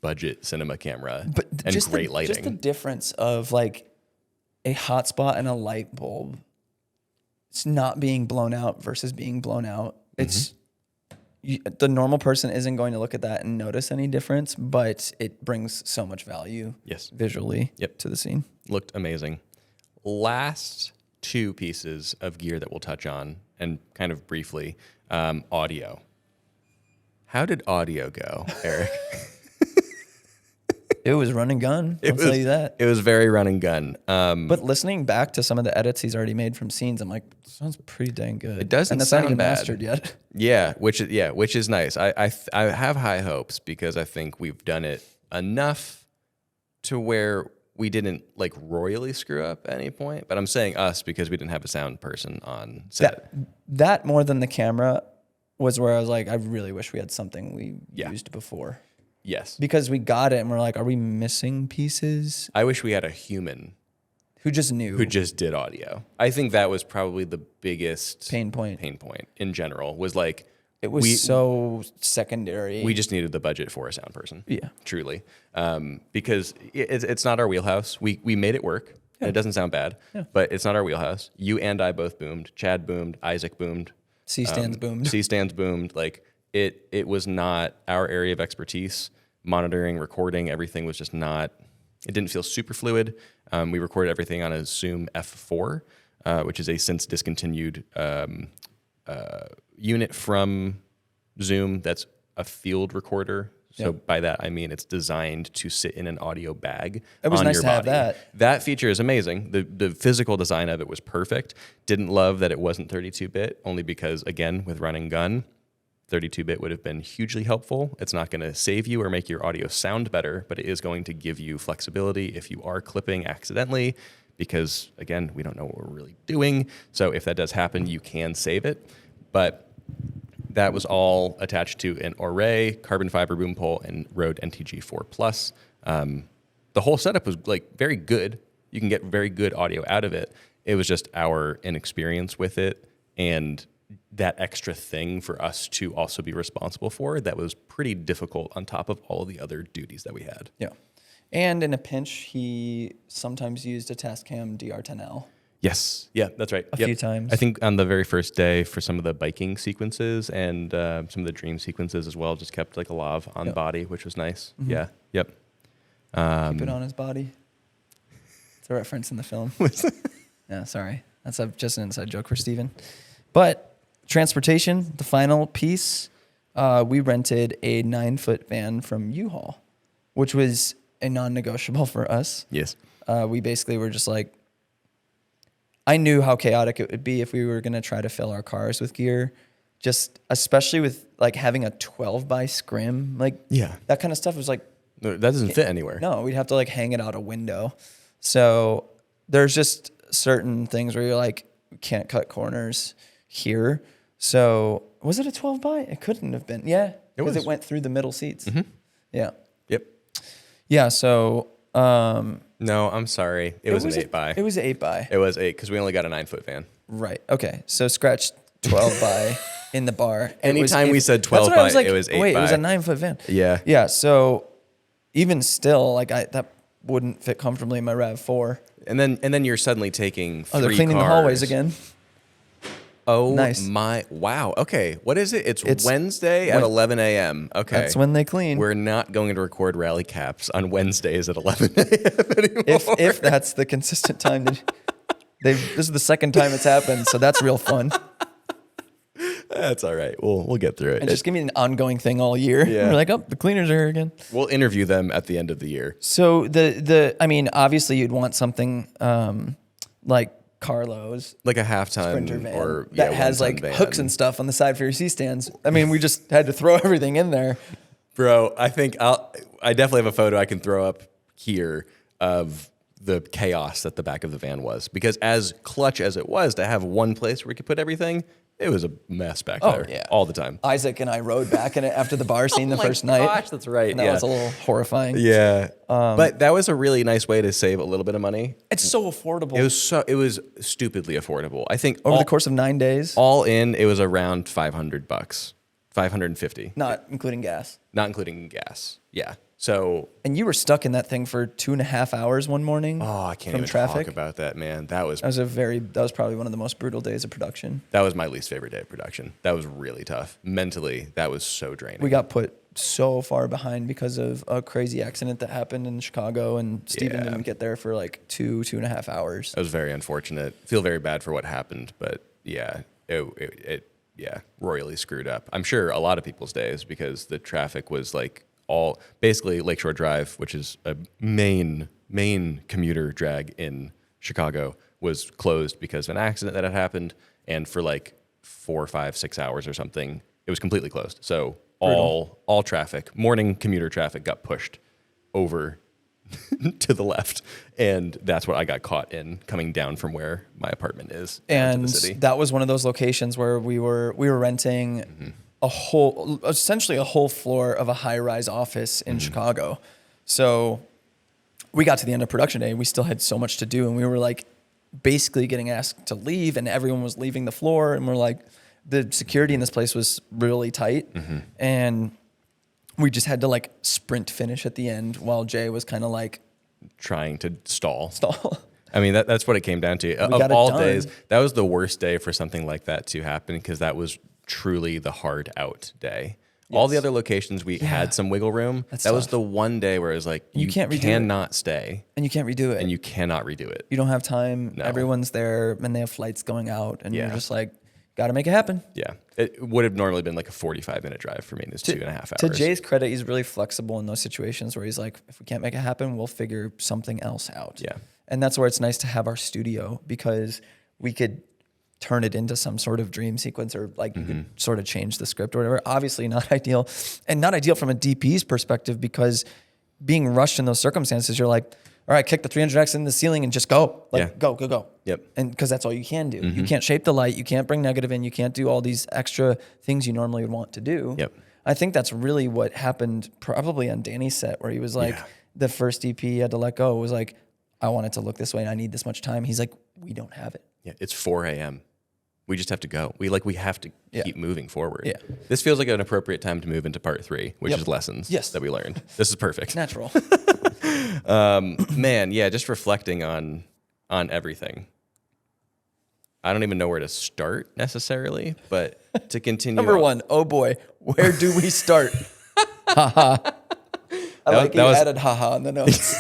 budget cinema camera and just great lighting. Just the difference of like a hotspot and a light bulb. It's not being blown out versus being blown out. It's the normal person isn't going to look at that and notice any difference, but it brings so much value visually to the scene. Looked amazing. Last two pieces of gear that we'll touch on and kind of briefly, audio. How did audio go, Eric? It was run and gun. I'll tell you that. It was very run and gun. But listening back to some of the edits he's already made from scenes, I'm like, sounds pretty dang good. It doesn't and that's sound not even bad. mastered yet. Yeah, which is nice. I have high hopes because I think we've done it enough to where we didn't like royally screw up at any point. But I'm saying us because we didn't have a sound person on set. That more than the camera was where I was like, I really wish we had something we used before. Yes. Because we got it and we're like, are we missing pieces? I wish we had a human who just knew. Who just did audio. I think that was probably the biggest pain point in general was like, it was so secondary. We just needed the budget for a sound person. Yeah. Truly. Because it's not our wheelhouse. We made it work. Yeah. And it doesn't sound bad, but it's not our wheelhouse. You and I both boomed. Chad boomed. Isaac boomed. C-stands boomed. C-stands boomed. Like it was not our area of expertise. Monitoring, recording, everything was just not, it didn't feel super fluid. We recorded everything on a Zoom F4, which is a since discontinued unit from Zoom that's a field recorder. So by that, I mean it's designed to sit in an audio bag it was on nice your to body. have that. That feature is amazing. The physical design of it was perfect. Didn't love that it wasn't 32-bit, only because, again, with run and gun, 32-bit would have been hugely helpful. It's not going to save you or make your audio sound better, but it is going to give you flexibility if you are clipping accidentally, because, again, we don't know what we're really doing. So if that does happen, you can save it. But that was all attached to an array, carbon fiber boom pole, and Rode NTG 4 Plus. The whole setup was like very good. You can get very good audio out of it. It was just our inexperience with it and that extra thing for us to also be responsible for that was pretty difficult on top of all of the other duties that we had. Yeah. And in a pinch, he sometimes used a Tascam DR10L. Yes. Yeah, that's right. A few times. I think on the very first day for some of the biking sequences and some of the dream sequences as well, just kept like a lav on body, which was nice. Mm-hmm. Yeah. Yep. Keep it on his body. It's a reference in the film. Yeah, sorry. That's just an inside joke for Steven. But transportation, the final piece, we rented a 9-foot van from U-Haul, which was a non-negotiable for us. Yes. We basically were just like, I knew how chaotic it would be if we were going to try to fill our cars with gear, just especially with like having a 12 by scrim, like that kind of stuff was like, that doesn't fit anywhere. No, we'd have to like hang it out a window. So there's just certain things where you're like, we can't cut corners here. So was it a 12 by? It couldn't have been. Yeah. Because it went through the middle seats. Mm-hmm. Yeah. Yep. Yeah. So, no, I'm sorry. It was an 8 by. It was an 8 by. It was 8 because we only got a 9-foot van. Right. Okay. So scratch 12 by in the bar. Anytime we said 12 by, like, it was 8 by. Wait, it was a 9-foot van. Yeah. Yeah. So even still, like that wouldn't fit comfortably in my RAV4. And then you're suddenly taking 3 they're cleaning cars. the hallways again. Oh, nice. My. Wow. Okay. What is it? It's Wednesday at 11 a.m. Okay. That's when they clean. We're not going to record rally caps on Wednesdays at 11 a.m. anymore. If that's the consistent time. This is the second time it's happened, so that's real fun. That's all right. We'll get through it. And just give me an ongoing thing all year. Yeah. We're like, oh, the cleaners are here again. We'll interview them at the end of the year. So I mean, obviously you'd want something like Carlo's, Like a halftime Sprinter van or that has like van. hooks and stuff on the side for your C-stands. I mean, we just had to throw everything in there. Bro, I think I definitely have a photo I can throw up here of the chaos that the back of the van was. Because as clutch as it was to have one place where we could put everything, it was a mess back there all the time. Isaac and I rode back in it after the bar scene the my first night. Gosh, that's right. And that was a little horrifying. Yeah. But that was a really nice way to save a little bit of money. It's so affordable. It was stupidly affordable. I think Over the course of 9 days, all in, it was around $500, $550. not including gas. Not including gas. Yeah. So, And you were stuck in that thing for 2.5 hours one morning. I can't from even traffic. talk about that, man. That was That was probably one of the most brutal days of production. that was my least favorite day of production. That was really tough. Mentally, that was so draining. We got put so far behind because of a crazy accident that happened in Chicago, and Steven didn't get there for like 2.5 hours. That was very unfortunate. Feel very bad for what happened, but yeah, it royally screwed up. I'm sure a lot of people's days because the traffic was like basically Lakeshore Drive, which is a main commuter drag in Chicago, was closed because of an accident that had happened, and for like 4, 5, 6 hours or something, it was completely closed. So all traffic, morning commuter traffic, got pushed over to the left, and that's what I got caught in coming down from where my apartment is. And to the city. that was one of those locations where we were renting essentially a whole floor of a high-rise office in Chicago. So we got to the end of production day, and we still had so much to do, and we were like basically getting asked to leave, and everyone was leaving the floor, and we're like, the security in this place was really tight, and we just had to like sprint finish at the end while Jay was kind of like trying to stall. I mean, that's what it came down to. Of all days, that was the worst day for something like that to happen because that was truly the hard out day. Yes. All the other locations we had some wiggle room. That was the one day where it was like you cannot stay and you can't redo it, and you cannot redo it. You don't have time. No. Everyone's there, and they have flights going out, and you're just like, got to make it happen. Yeah, it would have normally been like a 45-minute drive for me. And it's 2.5 hours. To Jay's credit, he's really flexible in those situations where he's like, if we can't make it happen, we'll figure something else out. Yeah, and that's where it's nice to have our studio because we could turn it into some sort of dream sequence, or like you could sort of change the script or whatever. Obviously not ideal, and not ideal from a DP's perspective because being rushed in those circumstances, you're like, all right, kick the 300X in the ceiling and just go. Go. Yep. And because that's all you can do. You can't shape the light. You can't bring negative in. You can't do all these extra things you normally would want to do. Yep. I think that's really what happened probably on Danny's set where he was like, the first EP he had to let go was like, I want it to look this way and I need this much time. He's like, we don't have it. Yeah, it's 4 a.m. We just have to go. We have to keep moving forward. Yeah. This feels like an appropriate time to move into part 3, which is lessons that we learned. This is perfect. Natural. Man, yeah, just reflecting on everything. I don't even know where to start necessarily, but to continue. Number one, oh boy, where do we start? Haha. I like you added haha in the notes.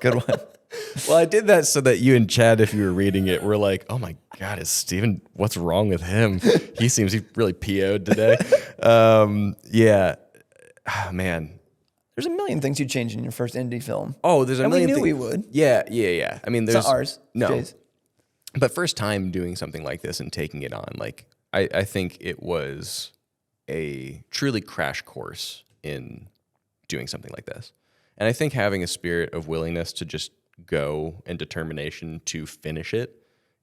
Good one. Well, I did that so that you and Chad, if you were reading it, were like, oh my God, is Steven, what's wrong with him? He seems really PO'd today. Yeah. Oh, man. There's a million things you'd change in your first indie film. Oh, there's a million things. We knew we would. Yeah. I mean, there's... It's not ours. No. Jay's. But first time doing something like this and taking it on, like, I think it was a truly crash course in doing something like this. And I think having a spirit of willingness to just go and determination to finish it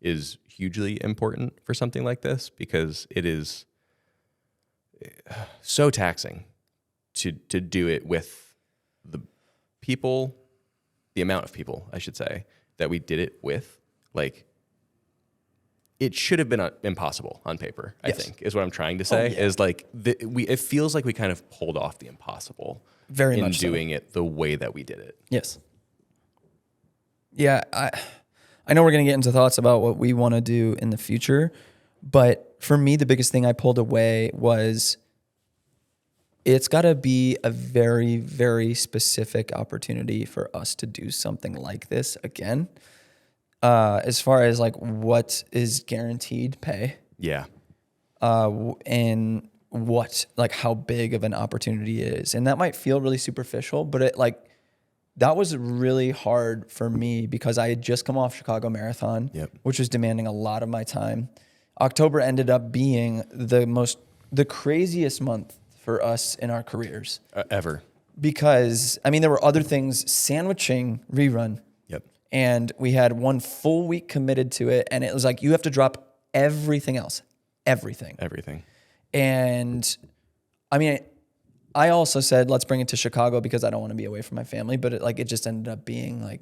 is hugely important for something like this because it is so taxing to do it with the amount of people, I should say, that we did it with. Like, it should have been impossible on paper, I think, is what I'm trying to say. Is like, it feels like we kind of pulled off the impossible very in much doing it the way that we did it. Yes. Yeah, I know we're going to get into thoughts about what we want to do in the future, but for me, the biggest thing I pulled away was it's got to be a very, very specific opportunity for us to do something like this again. as far as like what is guaranteed pay, Yeah. and what like how big of an opportunity it is, and that might feel really superficial, but it like that was really hard for me because I had just come off Chicago Marathon, which was demanding a lot of my time. October ended up being the craziest month for us in our careers Ever. because I mean there were other things sandwiching rerun. And we had 1 full week committed to it. And it was like, you have to drop everything else. Everything. And I mean, I also said, let's bring it to Chicago because I don't want to be away from my family. But it just ended up being like,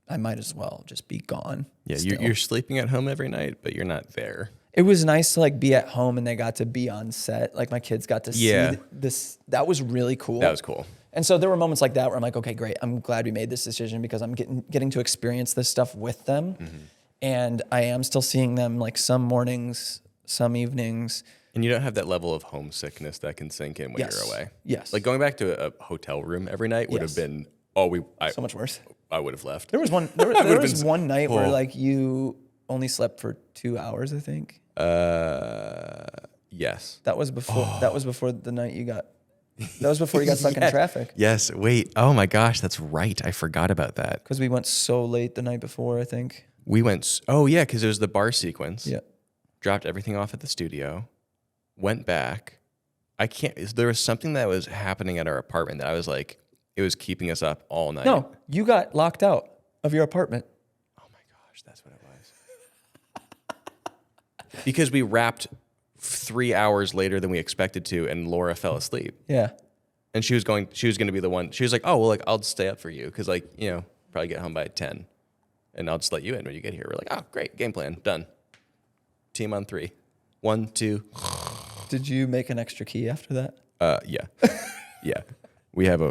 I might as well just be gone. Yeah, you're sleeping at home every night, but you're not there. It was nice to like be at home and they got to be on set. Like my kids got to see this. That was really cool. That was cool. And so there were moments like that where I'm like, okay, great. I'm glad we made this decision because I'm getting to experience this stuff with them. And I am still seeing them like some mornings, some evenings. And you don't have that level of homesickness that can sink in when you're away. Like going back to a hotel room every night would have been, so much worse. I would have left. There was one night where like you only slept for 2 hours, I think. Yes. That was before the night you got. That was before you got stuck in traffic. Yes. Wait. Oh my gosh, that's right. I forgot about that. Because we went so late the night before, I think. We went. Oh yeah, because it was the bar sequence. Yeah. Dropped everything off at the studio. Went back. There was something that was happening at our apartment that I was like, it was keeping us up all night. No, you got locked out of your apartment. Oh my gosh, that's what it was. Because we wrapped 3 hours later than we expected to, and Laura fell asleep. Yeah. And she was going to be the one. She was like, oh, well, like, I'll stay up for you. Cause like, probably get home by 10 and I'll just let you in when you get here. We're like, oh, great. Game plan. Done. Team on 3. 1, 2. Did you make an extra key after that? Yeah. Yeah. We have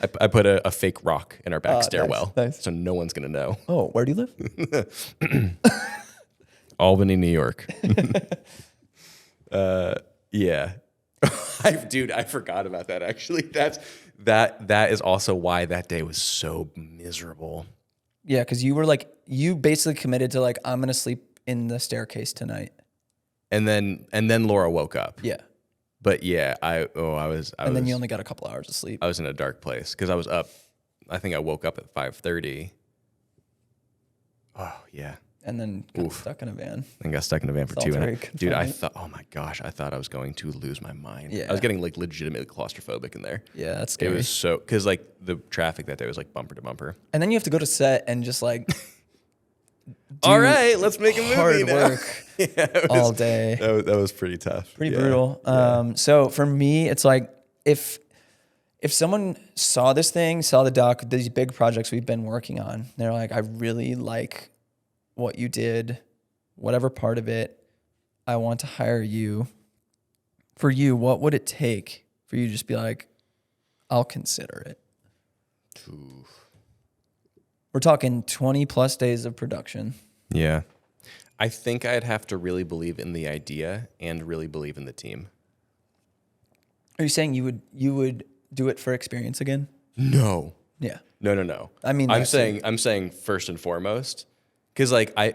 I put a fake rock in our back stairwell. Nice. So no one's going to know. Oh, where do you live? Albany, New York. Yeah. Dude, I forgot about that actually. That is also why that day was so miserable. Yeah, because you basically committed to like, I'm gonna sleep in the staircase tonight. And then Laura woke up. Yeah. But yeah, I was then you only got a couple hours of sleep. I was in a dark place because I was up. I think I woke up at 5:30. Oh yeah. And then got stuck in a van. And got stuck in a van for 2 minutes. Dude, I thought, oh my gosh, I thought I was going to lose my mind. Yeah. I was getting like legitimately claustrophobic in there. Yeah, that's scary. It was so, because like the traffic that day was like bumper to bumper. And then you have to go to set and just like, all right, let's make a movie hard now. work all day. That was pretty tough. Pretty brutal. So for me, it's like if someone saw this thing, saw the doc, these big projects we've been working on, they're like, I really like what you did, whatever part of it, I want to hire you. For you, what would it take for you to just be like, I'll consider it? Oof. We're talking 20 plus days of production. Yeah. I think I'd have to really believe in the idea and really believe in the team. Are you saying you would do it for experience again? No. Yeah. No. I mean, I'm saying first and foremost, because like I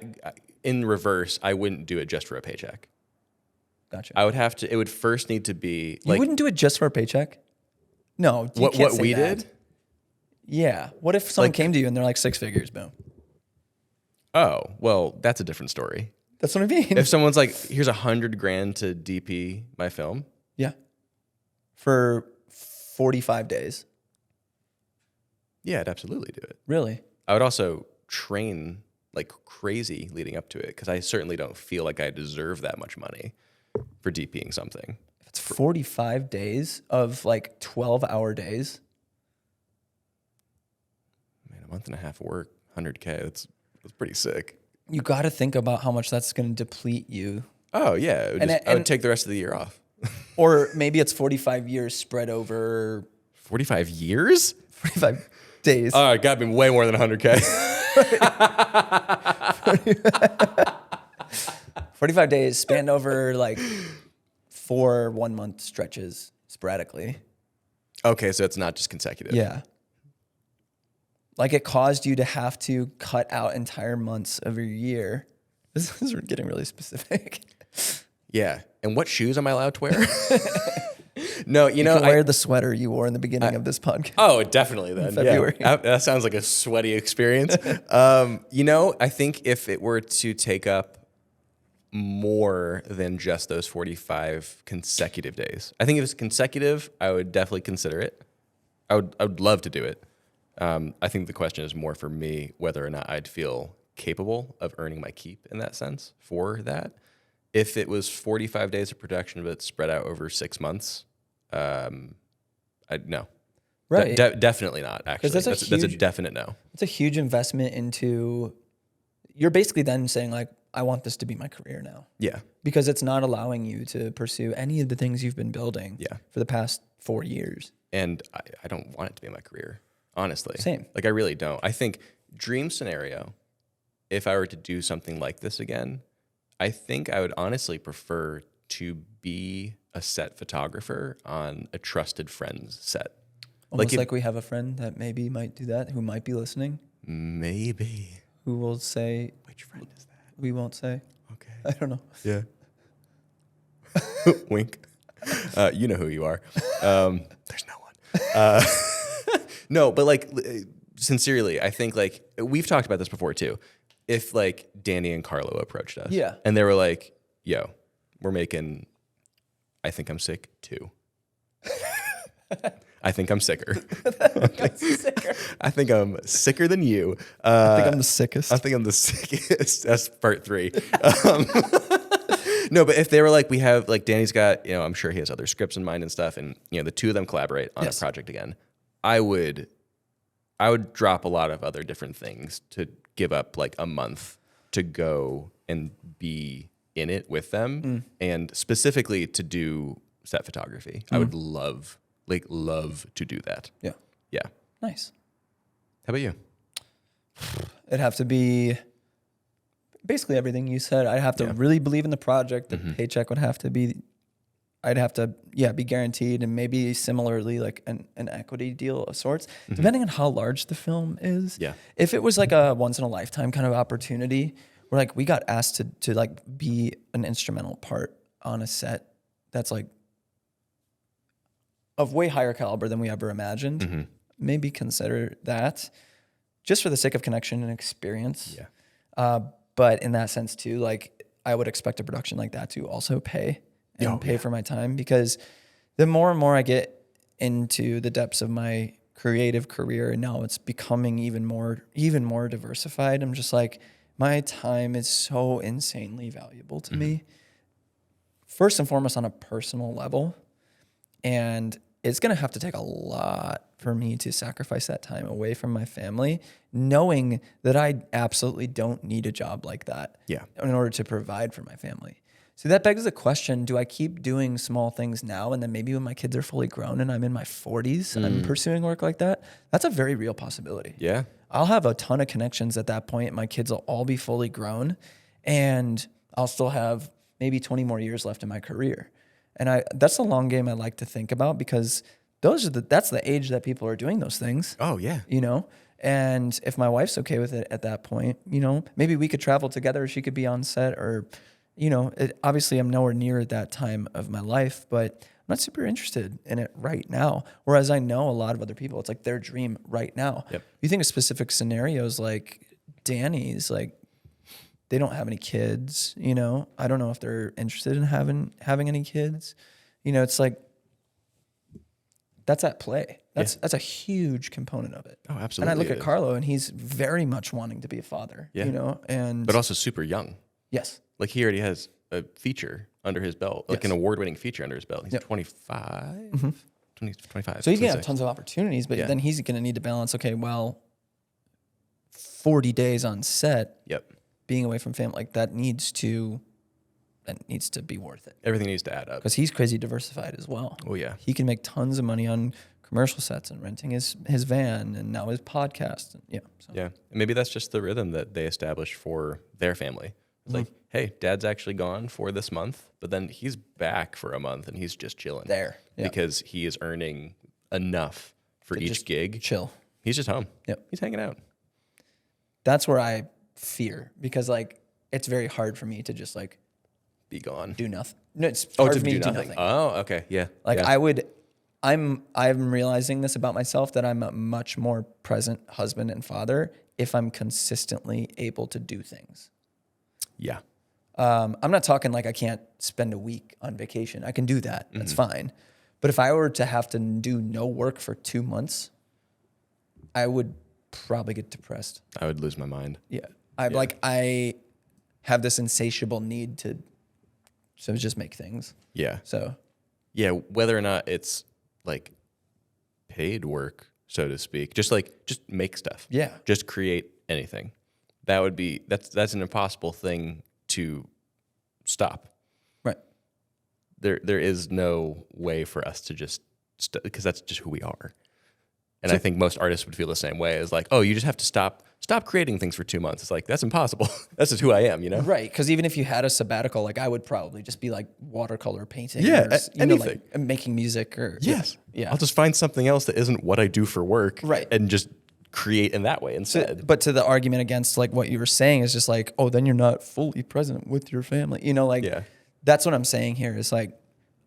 in reverse, I wouldn't do it just for a paycheck. Gotcha. I would have to. It would first need to be like. You wouldn't do it just for a paycheck? No. What we did? Yeah. What if someone came to you and they're like 6 figures, boom? Oh, well, that's a different story. That's what I mean. If someone's like, here's $100,000 to DP my film. Yeah. For 45 days. Yeah, I'd absolutely do it. Really? I would also train like crazy leading up to it because I certainly don't feel like I deserve that much money for DPing something. It's 45 days of like 12-hour days. Man, a month and a half of work, $100K. That's pretty sick. You got to think about how much that's going to deplete you. Oh yeah, I would take the rest of the year off. Or maybe it's 45 years spread over 45 years? 45 days. Oh, it got me way more than 100K. 45 days spanned over like 4 1-month stretches sporadically. Okay, so it's not just consecutive. Yeah. Like it caused you to have to cut out entire months of your year. This is getting really specific. Yeah. And what shoes am I allowed to wear? No, you can wear the sweater you wore in the beginning of this podcast. Oh, definitely then. February. Yeah. That sounds like a sweaty experience. I think if it were to take up more than just those 45 consecutive days, I think if it's consecutive, I would definitely consider it. I would love to do it. I think the question is more for me whether or not I'd feel capable of earning my keep in that sense for that. If it was 45 days of production but spread out over 6 months, no. Right. Definitely not, actually. That's a definite no. It's a huge investment into, you're basically then saying like, I want this to be my career now. Yeah. Because it's not allowing you to pursue any of the things you've been building for the past 4 years. And I don't want it to be my career, honestly. Same. Like, I really don't. I think dream scenario, if I were to do something like this again, I think I would honestly prefer to be a set photographer on a trusted friend's set. Almost like we have a friend that maybe might do that, who might be listening. Maybe. Who will say... Which friend is that? We won't say. Okay. I don't know. Yeah. Wink. You know who you are. There's no one. No, but like, sincerely, I think like, we've talked about this before too. If like Danny and Carlo approached us, and they were like, "Yo, we're making, I think I'm sick too." I think I'm sicker. I think I'm sicker than you. I think I'm the sickest. I think I'm the sickest. That's part 3. No, but if they were like, we have like Danny's got, I'm sure he has other scripts in mind and stuff, and the two of them collaborate on a project again, I would drop a lot of other different things to give up like a month to go and be in it with them, and specifically to do set photography. I would love to do that. Yeah. Yeah. Nice. How about you? It'd have to be basically everything you said. I'd have to really believe in the project. The paycheck would have to be, I'd have to, be guaranteed, and maybe similarly like an equity deal of sorts, depending on how large the film is. Yeah. If it was like a once in a lifetime kind of opportunity where like we got asked to like be an instrumental part on a set that's like of way higher caliber than we ever imagined, maybe consider that just for the sake of connection and experience. Yeah. But in that sense too, like I would expect a production like that to also pay for my time, because the more and more I get into the depths of my creative career, and now it's becoming even more diversified, I'm just like, my time is so insanely valuable to me, first and foremost on a personal level. And it's going to have to take a lot for me to sacrifice that time away from my family, knowing that I absolutely don't need a job like that in order to provide for my family. So that begs the question, do I keep doing small things now, and then maybe when my kids are fully grown and I'm in my 40s, I'm pursuing work like that? That's a very real possibility. Yeah. I'll have a ton of connections at that point. My kids will all be fully grown, and I'll still have maybe 20 more years left in my career. And that's a long game I like to think about, because that's the age that people are doing those things. Oh, yeah. And if my wife's okay with it at that point, maybe we could travel together. She could be on set, or, obviously I'm nowhere near that time of my life, but I'm not super interested in it right now. Whereas I know a lot of other people, it's like their dream right now. Yep. You think of specific scenarios like Danny's, like they don't have any kids, I don't know if they're interested in having any kids. It's like, that's at play. That's a huge component of it. Oh, absolutely. And I look at Carlo, and he's very much wanting to be a father, but also super young. Yes. Like he already has a feature under his belt, like an award-winning feature under his belt. He's 25, 25. So he's going to have tons of opportunities, but then he's going to need to balance, 40 days on set, being away from family, like that needs to be worth it. Everything needs to add up. Because he's crazy diversified as well. Oh, yeah. He can make tons of money on commercial sets and renting his van, and now his podcast. And And maybe that's just the rhythm that they established for their family. It's like, hey, dad's actually gone for this month, but then he's back for a month and he's just chilling there because he is earning enough for each gig. Chill. He's just home. Yep. He's hanging out. That's where I fear, because like it's very hard for me to just like Be gone. do nothing. No, it's hard for me to do nothing. Oh, okay. Yeah. Like yeah. I'm realizing this about myself, that I'm a much more present husband and father if I'm consistently able to do things. Yeah. I'm not talking like I can't spend a week on vacation. I can do that. That's fine. But if I were to have to do no work for 2 months, I would probably get depressed. I would lose my mind. Yeah. I have this insatiable need to just make things. Yeah. So Yeah, whether or not it's like paid work, so to speak, just make stuff. Yeah. Just create anything. That's an impossible thing to stop. right. There is no way for us to just because that's just who we are. And I think most artists would feel the same way. As like, oh, you just have to stop creating things for 2 months. It's like, that's impossible. That's just who I am, you know? Right. Because even if you had a sabbatical, like I would probably just be like watercolor painting. Yeah, or, anything. Like making music or. Yes. Yeah. I'll just find something else that isn't what I do for work. Right. And just create in that way instead. But to the argument against like what you were saying is just like, oh, then you're not fully present with your family. Yeah. That's what I'm saying here is like,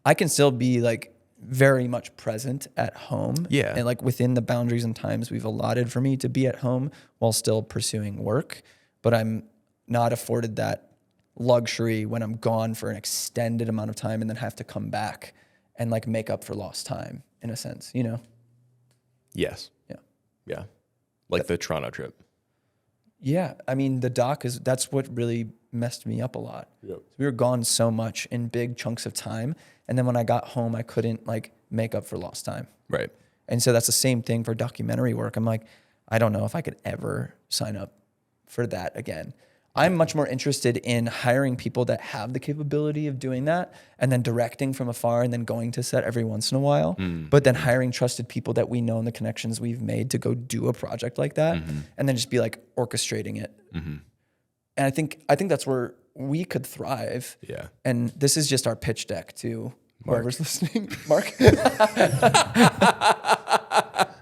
I can still be like very much present at home. Yeah. And like within the boundaries and times we've allotted for me to be at home while still pursuing work. But I'm not afforded that luxury when I'm gone for an extended amount of time and then have to come back and like make up for lost time in a sense, you know? Yes. Yeah. Yeah. Like the Toronto trip. Yeah. I mean, that's what really messed me up a lot. Yep. We were gone so much in big chunks of time. And then when I got home, I couldn't like make up for lost time. Right. And so that's the same thing for documentary work. I'm like, I don't know if I could ever sign up for that again. I'm much more interested in hiring people that have the capability of doing that and then directing from afar and then going to set every once in a while. But then hiring trusted people that we know and the connections we've made to go do a project like that and then just be like orchestrating it. And I think that's where we could thrive. Yeah. And this is just our pitch deck to whoever's listening. Mark.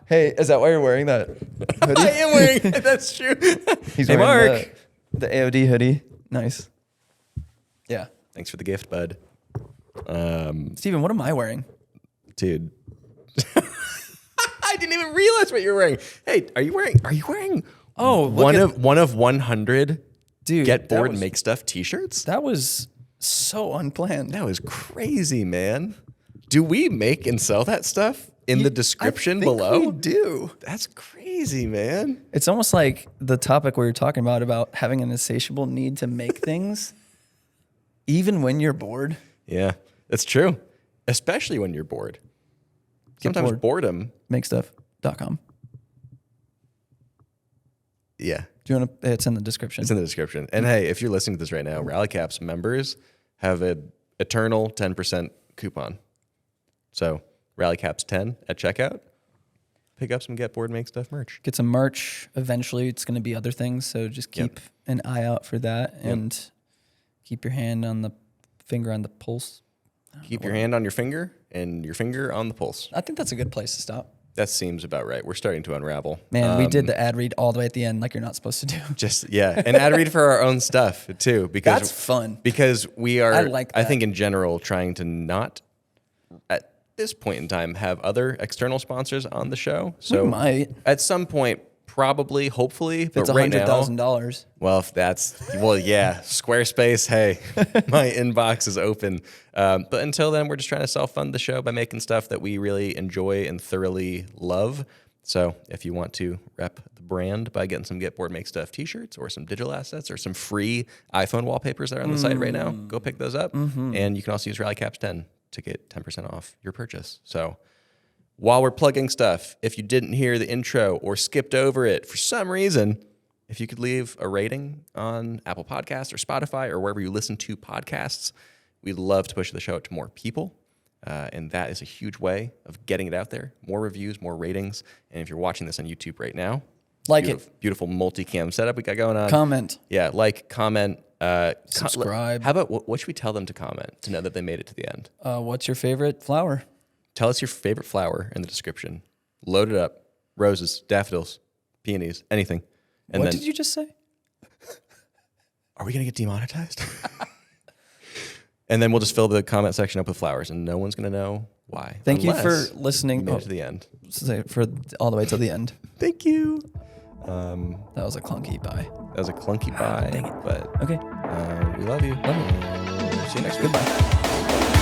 Hey, is that why you're wearing that hoodie? I am wearing it. That's true. He's hey, wearing Mark. the AOD hoodie. Nice. Yeah. Thanks for the gift, bud. Steven, what am I wearing? Dude. I didn't even realize what you were wearing. Hey, are you wearing Oh, one of 100 Dude, Get Bored and Make Stuff t-shirts? That was so unplanned. That was crazy, man. Do we make and sell that stuff in the description below? We do. That's crazy, man. It's almost like the topic we were talking about having an insatiable need to make things, even when you're bored. Yeah, that's true. Especially when you're bored. Sometimes boredom. Makestuff.com. Yeah. Do you want to? It's in the description. It's in the description. And hey, if you're listening to this right now, RallyCaps members have an eternal 10% coupon. So RallyCaps 10 at checkout. Pick up some Get Bored Make Stuff merch. Get some merch. Eventually, it's going to be other things. So just keep an eye out for that and keep your hand on the finger on the pulse. Keep your hand on your finger and your finger on the pulse. I think that's a good place to stop. That seems about right. We're starting to unravel. Man, we did the ad read all the way at the end like you're not supposed to do. And ad read for our own stuff too. Because that's fun. Because we are, I like that. I think in general, trying to not, at this point in time, have other external sponsors on the show. So we might. At some point, probably, hopefully, If it's but right now, $100,000. well, if that's, yeah, Squarespace, hey, my inbox is open. But until then, we're just trying to self-fund the show by making stuff that we really enjoy and thoroughly love. So if you want to rep the brand by getting some Get Bored Make Stuff t-shirts or some digital assets or some free iPhone wallpapers that are on the site right now, go pick those up. And you can also use RallyCaps 10 to get 10% off your purchase. So while we're plugging stuff, if you didn't hear the intro or skipped over it for some reason, if you could leave a rating on Apple Podcasts or Spotify or wherever you listen to podcasts, we'd love to push the show out to more people. And that is a huge way of getting it out there. More reviews, more ratings. And if you're watching this on YouTube right now, beautiful multicam setup we got going on. Comment. Yeah, comment. Subscribe. How about what should we tell them to comment to know that they made it to the end? What's your favorite flower? Tell us your favorite flower in the description. Load it up. roses, daffodils, peonies, anything. And What then, did you just say? are we going to get demonetized? And then we'll just fill the comment section up with flowers, and no one's going to know why. Thank you for unless listening. you made it to the end. For all the way till the end. Thank you. That was a clunky bye. That was a clunky bye. Dang it. But Okay. we love you. Love you. See you next week. Goodbye.